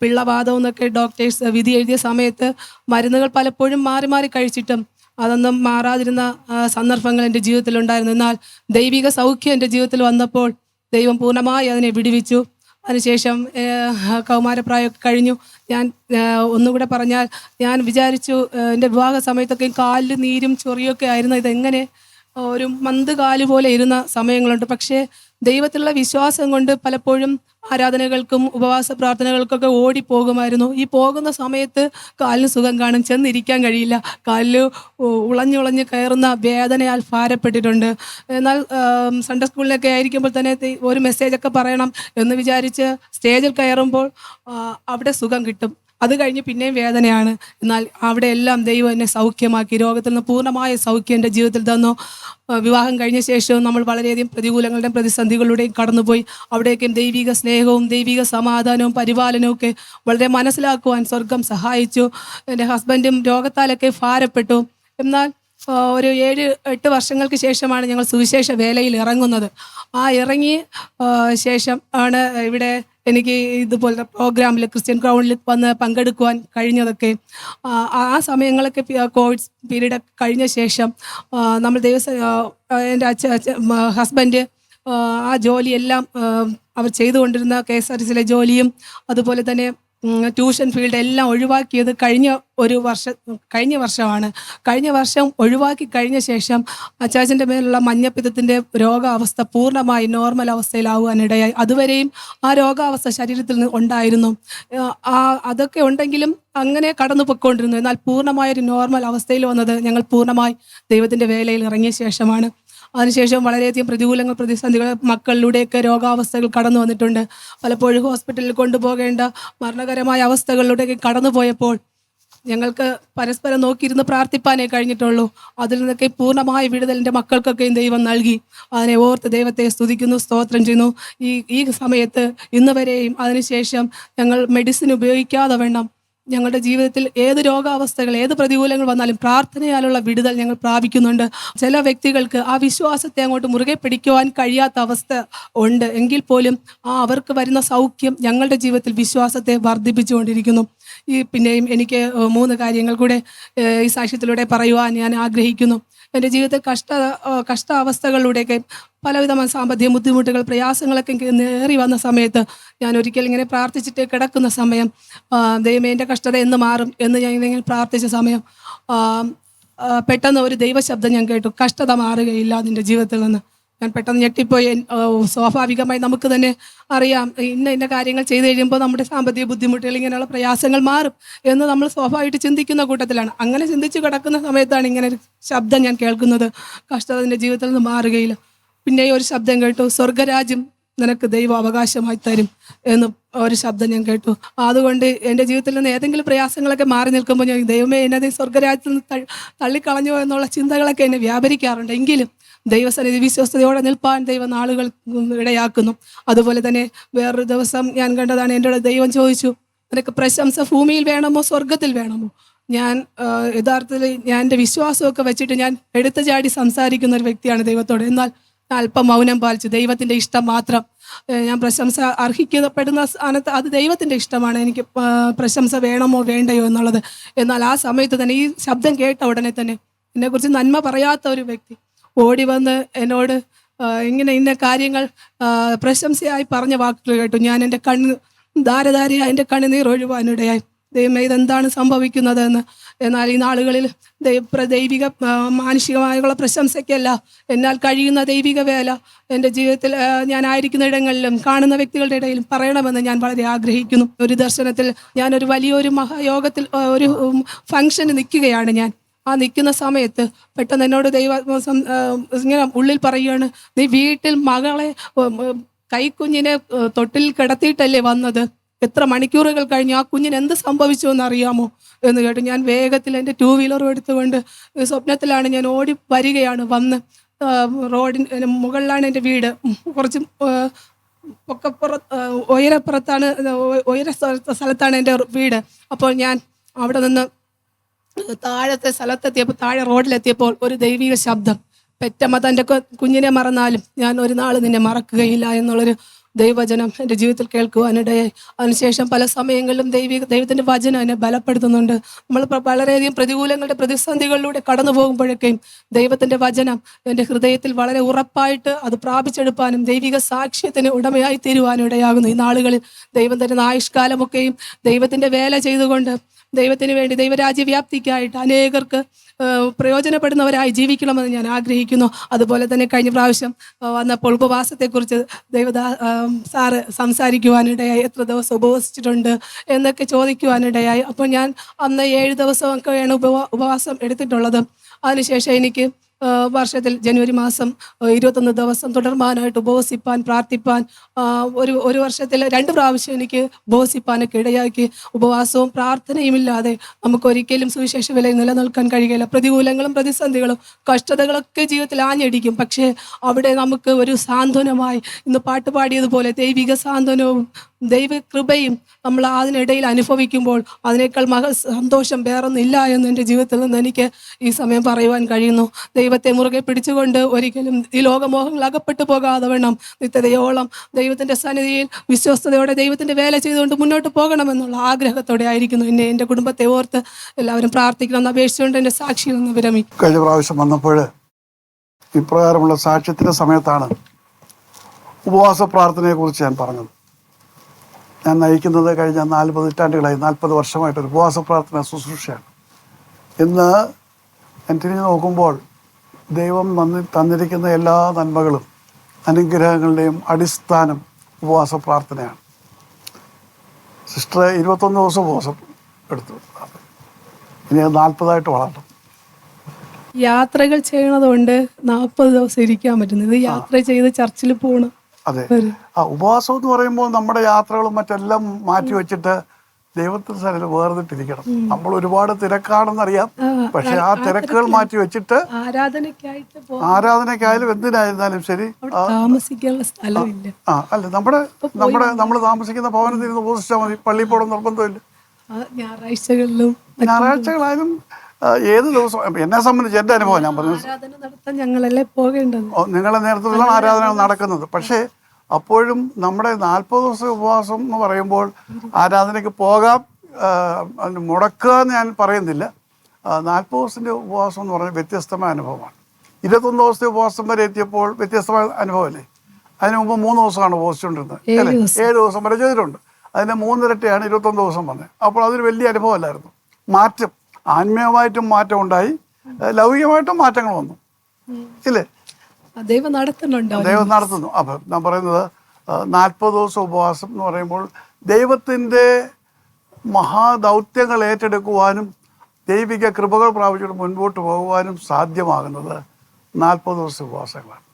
പിള്ളവാദം എന്നൊക്കെ ഡോക്ടേഴ്സ് വിധി എഴുതിയ സമയത്ത് മരുന്നുകൾ പലപ്പോഴും മാറി മാറി കഴിച്ചിട്ടും അതൊന്നും മാറാതിരുന്ന സന്ദർഭങ്ങൾ എൻ്റെ ജീവിതത്തിലുണ്ടായിരുന്നു. എന്നാൽ ദൈവിക സൗഖ്യം എൻ്റെ ജീവിതത്തിൽ വന്നപ്പോൾ ദൈവം പൂർണ്ണമായി അതിനെ വിടുവിച്ചു. അതിനുശേഷം കൗമാരപ്രായമൊക്കെ കഴിഞ്ഞു. ഞാൻ ഒന്നുകൂടെ പറഞ്ഞാൽ, ഞാൻ വിചാരിച്ചു എൻ്റെ വിവാഹ സമയത്തൊക്കെ കാലിൽ നീരും ചൊറിയൊക്കെ ആയിരുന്നു. ഇതെങ്ങനെ ഒരു മന്ത് കാല് പോലെ ഇരുന്ന സമയങ്ങളുണ്ട്. പക്ഷേ ദൈവത്തിലുള്ള വിശ്വാസം കൊണ്ട് പലപ്പോഴും ആരാധനകൾക്കും ഉപവാസ പ്രാർത്ഥനകൾക്കൊക്കെ ഓടിപ്പോകുമായിരുന്നു. ഈ പോകുന്ന സമയത്ത് കാലിന് സുഖം കാണും, ചെന്നിരിക്കാൻ കഴിയില്ല, കാലിൽ ഉളഞ്ഞുളഞ്ഞ് കയറുന്ന വേദനയാൽ ഭാരപ്പെട്ടിട്ടുണ്ട്. എന്നാൽ സൺഡേ സ്കൂളിലൊക്കെ ആയിരിക്കുമ്പോൾ തന്നെ ഒരു മെസ്സേജൊക്കെ പറയണം എന്ന് വിചാരിച്ച് സ്റ്റേജിൽ കയറുമ്പോൾ അവിടെ സുഖം കിട്ടും. അത് കഴിഞ്ഞ് പിന്നെയും വേദനയാണ്. എന്നാൽ അവിടെ എല്ലാം ദൈവം എന്നെ സൗഖ്യമാക്കി. രോഗത്തിൽ നിന്ന് പൂർണ്ണമായ സൗഖ്യം എൻ്റെ ജീവിതത്തിൽ തന്നു. വിവാഹം കഴിഞ്ഞ ശേഷവും നമ്മൾ വളരെയധികം പ്രതികൂലങ്ങളുടെയും പ്രതിസന്ധികളുടെയും കടന്നുപോയി. അവിടേക്കും ദൈവിക സ്നേഹവും ദൈവിക സമാധാനവും പരിപാലനവും ഒക്കെ വളരെ മനസ്സിലാക്കുവാൻ സ്വർഗം സഹായിച്ചു. എൻ്റെ ഹസ്ബൻഡും രോഗത്താലൊക്കെ ഭാരപ്പെട്ടു. എന്നാൽ ഒരു 7-8 വർഷങ്ങൾക്ക് ശേഷമാണ് ഞങ്ങൾ സുവിശേഷ വേലയിൽ ഇറങ്ങുന്നത്. ആ ഇറങ്ങിയ ശേഷം ആണ് ഇവിടെ എനിക്ക് ഇതുപോലത്തെ പ്രോഗ്രാമിൽ ക്രിസ്ത്യൻ ഗ്രൗണ്ടിൽ വന്ന് പങ്കെടുക്കുവാൻ കഴിഞ്ഞതൊക്കെ. ആ സമയങ്ങളൊക്കെ കോവിഡ് പീരീഡ് കഴിഞ്ഞ ശേഷം നമ്മൾ എൻ്റെ ഹസ്ബൻഡ് ആ ജോലിയെല്ലാം അവർ ചെയ്തുകൊണ്ടിരുന്ന KSRTCയിലെ ജോലിയും അതുപോലെ തന്നെ ട്യൂഷൻ ഫീൽഡ് എല്ലാം ഒഴിവാക്കിയത് കഴിഞ്ഞ വർഷമാണ്. കഴിഞ്ഞ വർഷം ഒഴിവാക്കി കഴിഞ്ഞ ശേഷം അച്ചാച്ചൻ്റെ മേലുള്ള മഞ്ഞപ്പിത്തത്തിൻ്റെ രോഗാവസ്ഥ പൂർണ്ണമായി നോർമൽ അവസ്ഥയിലാവാനിടയായി. അതുവരെയും ആ രോഗാവസ്ഥ ശരീരത്തിൽ നിന്ന് ഉണ്ടായിരുന്നു. അതൊക്കെ ഉണ്ടെങ്കിലും അങ്ങനെ കടന്നു പൊയ്ക്കൊണ്ടിരുന്നു. എന്നാൽ പൂർണ്ണമായൊരു നോർമൽ അവസ്ഥയിൽ വന്നത് ഞങ്ങൾ പൂർണ്ണമായി ദൈവത്തിൻ്റെ വേലയിൽ ഇറങ്ങിയ ശേഷമാണ്. അതിനുശേഷം വളരെയധികം പ്രതികൂലങ്ങൾ പ്രതിസന്ധികൾ മക്കളിലൂടെയൊക്കെ രോഗാവസ്ഥകൾ കടന്നു വന്നിട്ടുണ്ട്. പലപ്പോഴും ഹോസ്പിറ്റലിൽ കൊണ്ടുപോകേണ്ട മരണകരമായ അവസ്ഥകളിലൂടെയൊക്കെ കടന്നു പോയപ്പോൾ ഞങ്ങൾക്ക് പരസ്പരം നോക്കിയിരുന്ന് പ്രാർത്ഥിപ്പാനേ കഴിഞ്ഞിട്ടുള്ളൂ. അതിൽ നിന്നൊക്കെ പൂർണ്ണമായ വിടുതൽ എൻ്റെ മക്കൾക്കൊക്കെയും ദൈവം നൽകി. അതിനെ ഓർത്ത് ദൈവത്തെ സ്തുതിക്കുന്നു, സ്തോത്രം ചെയ്യുന്നു. ഈ സമയത്ത് ഇന്ന് വരെയും അതിനുശേഷം ഞങ്ങൾ മെഡിസിൻ ഉപയോഗിക്കാതെ വേണം ഞങ്ങളുടെ ജീവിതത്തിൽ ഏത് രോഗാവസ്ഥകൾ ഏത് പ്രതികൂലങ്ങൾ വന്നാലും പ്രാർത്ഥനയാലുള്ള വിടുതൽ ഞങ്ങൾ പ്രാപിക്കുന്നുണ്ട്. ചില വ്യക്തികൾക്ക് ആ വിശ്വാസത്തെ അങ്ങോട്ട് മുറുകെ പിടിക്കുവാൻ കഴിയാത്ത അവസ്ഥ ഉണ്ട്. എങ്കിൽ പോലും അവർക്ക് വരുന്ന സൗഖ്യം ഞങ്ങളുടെ ജീവിതത്തിൽ വിശ്വാസത്തെ വർദ്ധിപ്പിച്ചുകൊണ്ടിരിക്കുന്നു. പിന്നെയും എനിക്ക് 3 കാര്യങ്ങൾ കൂടെ ഈ സാക്ഷ്യത്തിലൂടെ പറയുവാൻ ഞാൻ ആഗ്രഹിക്കുന്നു. എൻ്റെ ജീവിതത്തിൽ കഷ്ടാവസ്ഥകളിലൂടെയൊക്കെ പലവിധമായ സാമ്പത്തിക ബുദ്ധിമുട്ടുകൾ പ്രയാസങ്ങളൊക്കെ നേറി വന്ന സമയത്ത് ഞാൻ ഒരിക്കൽ ഇങ്ങനെ പ്രാർത്ഥിച്ചിട്ട് കിടക്കുന്ന സമയം ദൈവമേ എൻ്റെ കഷ്ടത എന്ന് മാറും എന്ന് ഞാൻ ഇങ്ങനെ പ്രാർത്ഥിച്ച സമയം പെട്ടെന്ന് ഒരു ദൈവശബ്ദം ഞാൻ കേട്ടു, കഷ്ടത മാറുകയില്ല നിൻ്റെ ജീവിതത്തിൽ നിന്ന്. ഞാൻ പെട്ടെന്ന് ഞെട്ടിപ്പോയി. സ്വാഭാവികമായി നമുക്ക് തന്നെ അറിയാം ഇന്ന കാര്യങ്ങൾ ചെയ്ത് കഴിയുമ്പോൾ നമ്മുടെ സാമ്പത്തിക ബുദ്ധിമുട്ടുകൾ ഇങ്ങനെയുള്ള പ്രയാസങ്ങൾ മാറും എന്ന് നമ്മൾ സ്വാഭാവികമായിട്ട് ചിന്തിക്കുന്ന കൂട്ടത്തിലാണ്. അങ്ങനെ ചിന്തിച്ച് കിടക്കുന്ന സമയത്താണ് ഇങ്ങനെ ഒരു ശബ്ദം ഞാൻ കേൾക്കുന്നത്, കഷ്ടത നിൻ്റെ ജീവിതത്തിൽ നിന്ന് മാറുകയില്ല. പിന്നെ ഒരു ശബ്ദം കേട്ടു, സ്വർഗരാജ്യം നിനക്ക് ദൈവം അവകാശമായി തരും എന്ന് ഒരു ശബ്ദം ഞാൻ കേട്ടു. അതുകൊണ്ട് എൻ്റെ ജീവിതത്തിൽ നിന്ന് ഏതെങ്കിലും പ്രയാസങ്ങളൊക്കെ മാറി നിൽക്കുമ്പോൾ ഞാൻ ദൈവമേ എന്നെ സ്വർഗരാജ്യത്തിൽ നിന്ന് തള്ളിക്കളഞ്ഞോ എന്നുള്ള ചിന്തകളൊക്കെ എന്നെ വ്യാപരിക്കാറുണ്ട്. എങ്കിലും ദൈവസന്നിധി വിശ്വസ്തയോടെ നിൽപ്പാൻ ദൈവം നാളുകൾ ഇടയാക്കുന്നു. അതുപോലെ തന്നെ വേറൊരു ദിവസം ഞാൻ കണ്ടതാണ്, എൻ്റെ ദൈവം ചോദിച്ചു, നിനക്ക് പ്രശംസ ഭൂമിയിൽ വേണമോ സ്വർഗത്തിൽ വേണമോ? ഞാൻ യഥാർത്ഥത്തിൽ ഞാൻ എൻ്റെ വിശ്വാസമൊക്കെ വെച്ചിട്ട് ഞാൻ എടുത്തു ചാടി സംസാരിക്കുന്ന ഒരു വ്യക്തിയാണ് ദൈവത്തോട്. എന്നാൽ അല്പം മൗനം പാലിച്ചു. ദൈവത്തിൻ്റെ ഇഷ്ടം മാത്രം. ഞാൻ പ്രശംസ അർഹിക്കപ്പെടുന്ന സ്ഥാനത്ത് അത് ദൈവത്തിൻ്റെ ഇഷ്ടമാണ്, എനിക്ക് പ്രശംസ വേണമോ വേണ്ടയോ എന്നുള്ളത്. എന്നാൽ ആ സമയത്ത് തന്നെ ഈ ശബ്ദം കേട്ട ഉടനെ തന്നെ എന്നെക്കുറിച്ച് നന്മ പറയാത്ത ഒരു വ്യക്തി ഓടി വന്ന് എന്നോട് ഇന്ന കാര്യങ്ങൾ പ്രശംസയായി പറഞ്ഞ വാക്കുകൾ കേട്ടു. ഞാൻ എൻ്റെ ധാരധാരയായി എൻ്റെ കണ്ണുനീർ ഒഴുവാനിടയായി. ദൈവമേ ഇതെന്താണ് സംഭവിക്കുന്നതെന്ന്. എന്നാൽ ഈ നാളുകളിൽ ദൈവിക മാനുഷികമായുള്ള പ്രശംസയ്ക്കല്ല, എന്നാൽ കഴിയുന്ന ദൈവിക വേല എൻ്റെ ജീവിതത്തിൽ ഞാനായിരിക്കുന്ന ഇടങ്ങളിലും കാണുന്ന വ്യക്തികളുടെ ഇടയിലും പറയണമെന്ന് ഞാൻ വളരെ ആഗ്രഹിക്കുന്നു. ഒരു ദർശനത്തിൽ ഞാനൊരു വലിയൊരു മഹായോഗത്തിൽ ഒരു ഫംഗ്ഷന് നിൽക്കുകയാണ്. ഞാൻ നിൽക്കുന്ന സമയത്ത് പെട്ടെന്ന് എന്നോട് ഇങ്ങനെ ഉള്ളിൽ പറയുകയാണ്, നീ വീട്ടിൽ മകളെ കൈക്കുഞ്ഞിനെ തൊട്ടിൽ കിടത്തിയിട്ടല്ലേ വന്നത്? എത്ര മണിക്കൂറുകൾ കഴിഞ്ഞ് ആ കുഞ്ഞിന് എന്ത് സംഭവിച്ചു എന്ന് അറിയാമോ എന്ന് കേട്ടു. ഞാൻ വേഗത്തിൽ എൻ്റെ 2 വീലറും എടുത്തുകൊണ്ട് സ്വപ്നത്തിലാണ് ഞാൻ ഓടി വരികയാണ്. വന്ന് റോഡിന് മുകളിലാണ് എൻ്റെ വീട്. കുറച്ച് ഉയരപ്പുറത്താണ് സ്ഥലത്താണ് എൻ്റെ വീട്. അപ്പോൾ ഞാൻ അവിടെ നിന്ന് താഴത്തെ സ്ഥലത്തെത്തിയപ്പോൾ താഴെ റോഡിലെത്തിയപ്പോൾ ഒരു ദൈവിക ശബ്ദം, പെറ്റമ്മ തൻ്റെ കുഞ്ഞിനെ മറന്നാലും ഞാൻ ഒരു നാൾ നിന്നെ മറക്കുകയില്ല എന്നുള്ളൊരു ദൈവവചനം എൻ്റെ ജീവിതത്തിൽ കേൾക്കുവാനിടയായി. അതിനുശേഷം പല സമയങ്ങളിലും ദൈവത്തിൻ്റെ വചനം എന്നെ ബലപ്പെടുത്തുന്നുണ്ട്. നമ്മൾ വളരെയധികം പ്രതികൂലങ്ങളുടെ പ്രതിസന്ധികളിലൂടെ കടന്നു പോകുമ്പോഴൊക്കെയും ദൈവത്തിൻ്റെ വചനം എൻ്റെ ഹൃദയത്തിൽ വളരെ ഉറപ്പായിട്ട് അത് പ്രാപിച്ചെടുപ്പാനും ദൈവിക സാക്ഷ്യത്തിന് ഉടമയായി തീരുവാനും ഇടയാകുന്നു. ഈ നാളുകളിൽ ദൈവം തരുന്ന ആയുഷ്കാലമൊക്കെയും ദൈവത്തിൻ്റെ വേല ചെയ്തുകൊണ്ട് ദൈവത്തിന് വേണ്ടി ദൈവരാജ്യവ്യാപ്തിക്കായിട്ട് അനേകർക്ക് പ്രയോജനപ്പെടുന്നവരായി ജീവിക്കണമെന്ന് ഞാൻ ആഗ്രഹിക്കുന്നു. അതുപോലെ തന്നെ കഴിഞ്ഞ പ്രാവശ്യം വന്നപ്പോൾ ഉപവാസത്തെക്കുറിച്ച് സാറ് സംസാരിക്കുവാനിടയായി. എത്ര ദിവസം ഉപവസിച്ചിട്ടുണ്ട് എന്നൊക്കെ ചോദിക്കുവാനിടയായി. അപ്പോൾ ഞാൻ അന്ന് 7 ദിവസമൊക്കെയാണ് ഉപവാസം എടുത്തിട്ടുള്ളത്. അതിനുശേഷം എനിക്ക് വർഷത്തിൽ ജനുവരി മാസം 21 ദിവസം തുടർമാനായിട്ട് ഉപവസിപ്പാൻ പ്രാർത്ഥിപ്പാൻ ഒരു വർഷത്തിൽ 2 പ്രാവശ്യം എനിക്ക് ഉപവസിപ്പാനൊക്കെ ഇടയാക്കി. ഉപവാസവും പ്രാർത്ഥനയും ഇല്ലാതെ നമുക്ക് ഒരിക്കലും സുവിശേഷ വിലയിൽ നിലനിൽക്കാൻ കഴിയില്ല. പ്രതികൂലങ്ങളും പ്രതിസന്ധികളും കഷ്ടതകളൊക്കെ ജീവിതത്തിൽ ആഞ്ഞടിക്കും. പക്ഷേ അവിടെ നമുക്ക് ഒരു സാന്ത്വനമായി ഇന്ന് പാട്ട് പാടിയതുപോലെ ദൈവിക സാന്ത്വനവും ദൈവകൃപയും നമ്മൾ അതിനിടയിൽ അനുഭവിക്കുമ്പോൾ അതിനേക്കാൾ സന്തോഷം വേറൊന്നില്ല എന്ന് എൻ്റെ ജീവിതത്തിൽ നിന്ന് എനിക്ക് ഈ സമയം പറയുവാൻ കഴിയുന്നു. ദൈവത്തെ മുറുകെ പിടിച്ചുകൊണ്ട് ഒരിക്കലും ഈ ലോകമോഹങ്ങൾ അകപ്പെട്ടു പോകാതെ വേണം നിത്യതയോളം ദൈവത്തിൻ്റെ സന്നിധിയിൽ വിശ്വസ്തയോടെ ദൈവത്തിൻ്റെ വേല ചെയ്തുകൊണ്ട് മുന്നോട്ട് പോകണമെന്നുള്ള ആഗ്രഹത്തോടെ ആയിരിക്കുന്നു. എന്നെ എൻ്റെ കുടുംബത്തെ ഓർത്ത് എല്ലാവരും പ്രാർത്ഥിക്കണമെന്ന് അപേക്ഷിച്ചുകൊണ്ട് എൻ്റെ സാക്ഷിയിൽ നിന്ന് വിരമിക്കും. കഴിഞ്ഞ പ്രാവശ്യം വന്നപ്പോൾ ഇപ്രകാരമുള്ള സാക്ഷ്യത്തിൻ്റെ സമയത്താണ് ഉപവാസ പ്രാർത്ഥനയെക്കുറിച്ച് ഞാൻ പറഞ്ഞത്. ഞാൻ നയിക്കുന്നത് കഴിഞ്ഞ 40 പതിറ്റാണ്ടുകളായി 40 വർഷമായിട്ടൊരു ഉപവാസ പ്രാർത്ഥന ശുശ്രൂഷയാണ്. ഇന്ന് ഞാൻ തിരിഞ്ഞു നോക്കുമ്പോൾ ദൈവം തന്നിരിക്കുന്ന എല്ലാ നന്മകളും അനുഗ്രഹങ്ങളുടെയും അടിസ്ഥാനം ഉപവാസ പ്രാർത്ഥനയാണ്. സിസ്റ്റർ 21 ദിവസം ഉപവാസം എടുത്തു, ഇനി 40 വളർന്നു. യാത്രകൾ ചെയ്യണതുകൊണ്ട് 40 ദിവസം ഇരിക്കാൻ പറ്റുന്നത്. യാത്ര ചെയ്ത് ചർച്ചിൽ പോകണം. അതെ, ഉപവാസം എന്ന് പറയുമ്പോൾ നമ്മുടെ യാത്രകളും മറ്റെല്ലാം മാറ്റി വെച്ചിട്ട് ദൈവത്തിന് സ്ഥലത്ത് വേർതിട്ടിരിക്കണം. നമ്മൾ ഒരുപാട് തിരക്കാണെന്നറിയാം, പക്ഷെ ആ തിരക്കുകൾ മാറ്റി വെച്ചിട്ട് ആരാധനയ്ക്കായാലും എന്തിനായിരുന്നാലും ശരി താമസിക്കാനുള്ള സ്ഥലമില്ല. അല്ല, നമ്മൾ താമസിക്കുന്ന ഭവനത്തിൽ നിന്ന് ഉപസിച്ചാൽ മതി. പള്ളിയിൽ പോകണം നിർബന്ധമില്ല. ഞായറാഴ്ചകളായാലും ഏത് ദിവസം എന്നെ സംബന്ധിച്ച് എൻ്റെ അനുഭവം ഞാൻ പറഞ്ഞു, ഞങ്ങളല്ലേ പോകേണ്ടത്. നിങ്ങളുടെ നേതൃത്വത്തിലാണ് ആരാധനകൾ നടക്കുന്നത്. പക്ഷേ അപ്പോഴും നമ്മുടെ 40 ദിവസം ഉപവാസം എന്ന് പറയുമ്പോൾ ആരാധനയ്ക്ക് പോകാം, അതിന് മുടക്കുക എന്ന് ഞാൻ പറയുന്നില്ല. 40 ദിവസത്തിൻ്റെ ഉപവാസം എന്ന് പറഞ്ഞാൽ വ്യത്യസ്തമായ അനുഭവമാണ്. 21 ദിവസത്തെ ഉപവാസം വരെ എത്തിയപ്പോൾ വ്യത്യസ്തമായ അനുഭവമല്ലേ. അതിന് മുമ്പ് 3 ദിവസമാണ് ഉപവസിച്ചുകൊണ്ടിരുന്നത് അല്ലേ. 7 ദിവസം വരെ ചെയ്തിട്ടുണ്ട്. അതിൻ്റെ 3 ഇരട്ടിയാണ് 21 ദിവസം വന്നത്. അപ്പോൾ അതൊരു വലിയ അനുഭവമല്ലായിരുന്നു. മാറ്റം, ആത്മീയമായിട്ടും മാറ്റം ഉണ്ടായി, ലൗകികമായിട്ടും മാറ്റങ്ങൾ വന്നു ഇല്ലേ. ദൈവം നടത്തുന്നു. അപ്പം ഞാൻ പറയുന്നത് 40 ദിവസം ഉപവാസം എന്ന് പറയുമ്പോൾ ദൈവത്തിൻ്റെ മഹാദൗത്യങ്ങൾ ഏറ്റെടുക്കുവാനും ദൈവിക കൃപകൾ പ്രാപിച്ചിട്ട് മുൻപോട്ട് പോകുവാനും സാധ്യമാകുന്നത് 40 ദിവസം ഉപവാസങ്ങളാണ്.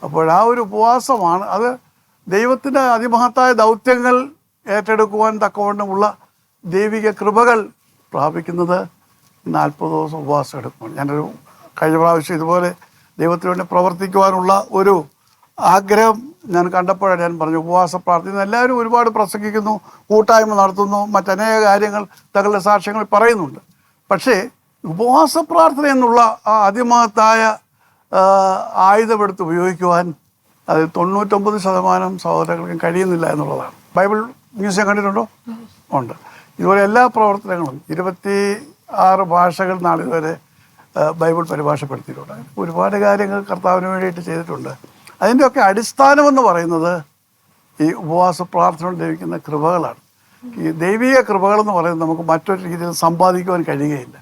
അപ്പോൾ ആ ഒരു ഉപവാസമാണ് അത് ദൈവത്തിൻ്റെ അതിമഹത്തായ ദൗത്യങ്ങൾ ഏറ്റെടുക്കുവാൻ തക്കവണ്ണമുള്ള ദൈവിക കൃപകൾ പ്രാപിക്കുന്നത് 40 ദിവസം ഉപവാസം എടുക്കുമ്പോൾ. ഞാനൊരു കഴിഞ്ഞ പ്രാവശ്യം ഇതുപോലെ ദൈവത്തിന് വേണ്ടി പ്രവർത്തിക്കുവാനുള്ള ഒരു ആഗ്രഹം ഞാൻ കണ്ടപ്പോഴാണ് ഞാൻ പറഞ്ഞു ഉപവാസ പ്രാർത്ഥന. എല്ലാവരും ഒരുപാട് പ്രസംഗിക്കുന്നു, കൂട്ടായ്മ നടത്തുന്നു, മറ്റനേക കാര്യങ്ങൾ തങ്ങളുടെ സാക്ഷ്യങ്ങൾ പറയുന്നുണ്ട്. പക്ഷേ ഉപവാസ പ്രാർത്ഥന എന്നുള്ള ആ അതിമഹത്തായ ആയുധമെടുത്ത് ഉപയോഗിക്കുവാൻ അതിൽ 99% സഹോദരങ്ങൾക്കും കഴിയുന്നില്ല എന്നുള്ളതാണ്. ബൈബിൾ മ്യൂസിയം കണ്ടിട്ടുണ്ടോ? ഉണ്ട്. ഇതുപോലെ എല്ലാ പ്രവർത്തനങ്ങളും 26 ഭാഷകൾ നാളിതുവരെ ബൈബിൾ പരിഭാഷപ്പെടുത്തിയിട്ടുണ്ട്. ഒരുപാട് കാര്യങ്ങൾ കർത്താവിന് വേണ്ടിയിട്ട് ചെയ്തിട്ടുണ്ട്. അതിൻ്റെയൊക്കെ അടിസ്ഥാനമെന്ന് പറയുന്നത് ഈ ഉപവാസ പ്രാർത്ഥന ലഭിക്കുന്ന കൃപകളാണ്. ഈ ദൈവിക കൃപകളെന്ന് പറയുന്നത് നമുക്ക് മറ്റൊരു രീതിയിൽ സമ്പാദിക്കുവാൻ കഴിയുകയില്ല.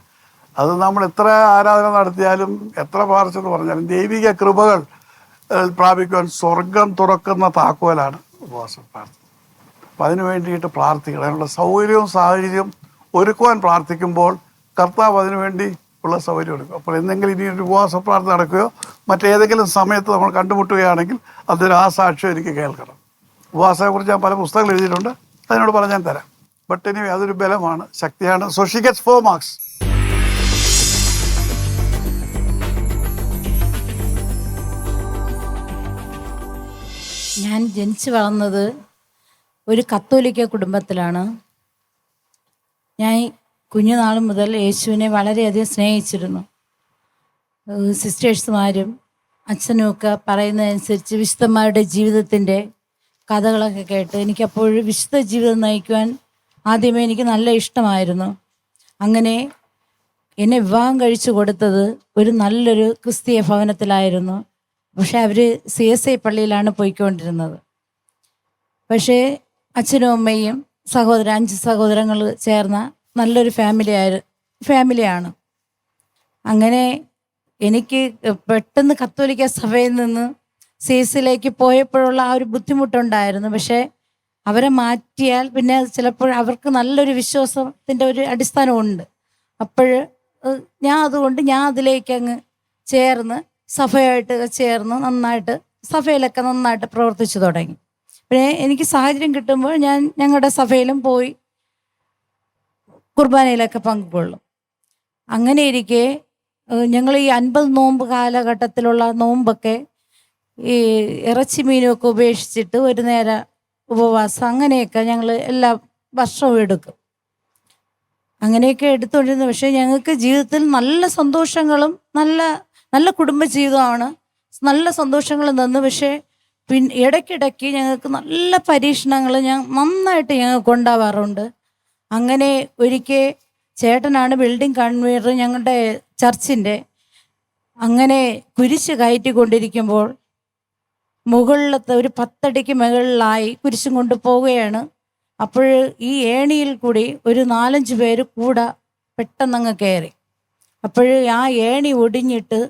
അത് നമ്മൾ എത്ര ആരാധന നടത്തിയാലും എത്ര പ്രാർത്ഥിച്ചെന്ന് പറഞ്ഞാലും ദൈവിക കൃപകൾ പ്രാപിക്കുവാൻ സ്വർഗം തുറക്കുന്ന താക്കോലാണ് ഉപവാസ പ്രാർത്ഥന. അപ്പം അതിനു വേണ്ടിയിട്ട് പ്രാർത്ഥിക്കണം. അതിനുള്ള സൗകര്യവും സാഹചര്യവും ഒരുക്കുവാൻ പ്രാർത്ഥിക്കുമ്പോൾ കർത്താവ് അതിനുവേണ്ടി ഉള്ള സൗകര്യം എടുക്കും. അപ്പോൾ എന്തെങ്കിലും ഇനി ഒരു ഉപവാസ പ്രാർത്ഥന നടക്കുകയോ മറ്റേതെങ്കിലും സമയത്ത് നമ്മൾ കണ്ടുമുട്ടുകയാണെങ്കിൽ അതിന് ആ സാക്ഷ്യം എനിക്ക് കേൾക്കണം. ഉപവാസത്തെക്കുറിച്ച് ഞാൻ പല പുസ്തകങ്ങൾ എഴുതിയിട്ടുണ്ട്, അതിനോട് പറഞ്ഞ് ഞാൻ തരാം. ബട്ട് ഇനി അതൊരു ബലമാണ്, ശക്തിയാണ്. So Xi gets 4 marks. ഞാൻ ജനിച്ചു വളർന്നത് ഒരു കത്തോലിക്ക കുടുംബത്തിലാണ്. ഞാൻ കുഞ്ഞുനാൾ മുതൽ യേശുവിനെ വളരെയധികം സ്നേഹിച്ചിരുന്നു. സിസ്റ്റേഴ്സുമാരും അച്ഛനും ഒക്കെ പറയുന്നതനുസരിച്ച് വിശുദ്ധന്മാരുടെ ജീവിതത്തിൻ്റെ കഥകളൊക്കെ കേട്ട് എനിക്കപ്പോൾ വിശുദ്ധ ജീവിതം നയിക്കുവാൻ ആദ്യമേ എനിക്ക് നല്ല ഇഷ്ടമായിരുന്നു. അങ്ങനെ എന്നെ വിവാഹം കഴിച്ചു കൊടുത്തത് ഒരു നല്ലൊരു ക്രിസ്തീയ ഭവനത്തിലായിരുന്നു. പക്ഷേ അവർ CSI പള്ളിയിലാണ് പോയിക്കൊണ്ടിരുന്നത്. പക്ഷേ അച്ഛനും അമ്മയും 5 സഹോദരങ്ങൾ ചേർന്ന നല്ലൊരു ഫാമിലിയാണ്. അങ്ങനെ എനിക്ക് പെട്ടെന്ന് കത്തോലിക്ക സഭയിൽ നിന്ന് CSIയിലേക്ക് പോയപ്പോഴുള്ള ആ ഒരു ബുദ്ധിമുട്ടുണ്ടായിരുന്നു. പക്ഷേ അവരെ മാറ്റിയാൽ പിന്നെ ചിലപ്പോൾ അവർക്ക് നല്ലൊരു വിശ്വാസത്തിൻ്റെ ഒരു അടിസ്ഥാനമുണ്ട്. അപ്പോൾ ഞാൻ അതിലേക്ക് അങ്ങ് ചേർന്ന് സഭയായിട്ട് ചേർന്ന് നന്നായിട്ട് സഭയിലൊക്കെ നന്നായിട്ട് പ്രവർത്തിച്ചു തുടങ്ങി. പിന്നെ എനിക്ക് സാഹചര്യം കിട്ടുമ്പോൾ ഞാൻ ഞങ്ങളുടെ സഭയിലും പോയി കുർബാനയിലൊക്കെ പങ്കുകൊള്ളും. അങ്ങനെ ഇരിക്കെ ഞങ്ങൾ ഈ 50 നോമ്പ് കാലഘട്ടത്തിലുള്ള നോമ്പൊക്കെ ഈ ഇറച്ചി മീനുമൊക്കെ ഉപേക്ഷിച്ചിട്ട് ഒരു നേരം ഉപവാസം അങ്ങനെയൊക്കെ ഞങ്ങൾ എല്ലാ വർഷവും എടുക്കും. അങ്ങനെയൊക്കെ എടുത്തുകൊണ്ടിരുന്നു. പക്ഷേ ഞങ്ങൾക്ക് ജീവിതത്തിൽ നല്ല സന്തോഷങ്ങളും നല്ല നല്ല കുടുംബജീവിതമാണ്, നല്ല സന്തോഷങ്ങളും തന്നു. പക്ഷേ പിന്നെ ഇടയ്ക്കിടയ്ക്ക് ഞങ്ങൾക്ക് നല്ല പരീക്ഷണങ്ങൾ നന്നായിട്ട് ഞങ്ങൾക്ക് ഉണ്ടാവാറുണ്ട്. അങ്ങനെ ഒരിക്കൽ ചേട്ടനാണ് ബിൽഡിംഗ് കൺവീനർ ഞങ്ങളുടെ ചർച്ചിൻ്റെ. അങ്ങനെ കുരിശ് കയറ്റിക്കൊണ്ടിരിക്കുമ്പോൾ മുകളിലത്തെ ഒരു 10 അടിക്ക് മുകളിലായി കുരിശും കൊണ്ട് പോവുകയാണ്. അപ്പോൾ ഈ ഏണിയിൽ കൂടി ഒരു 4-5 പേര് കൂടെ പെട്ടെന്നങ്ങ് കയറി. അപ്പോൾ ആ ഏണി ഒടിഞ്ഞിട്ട്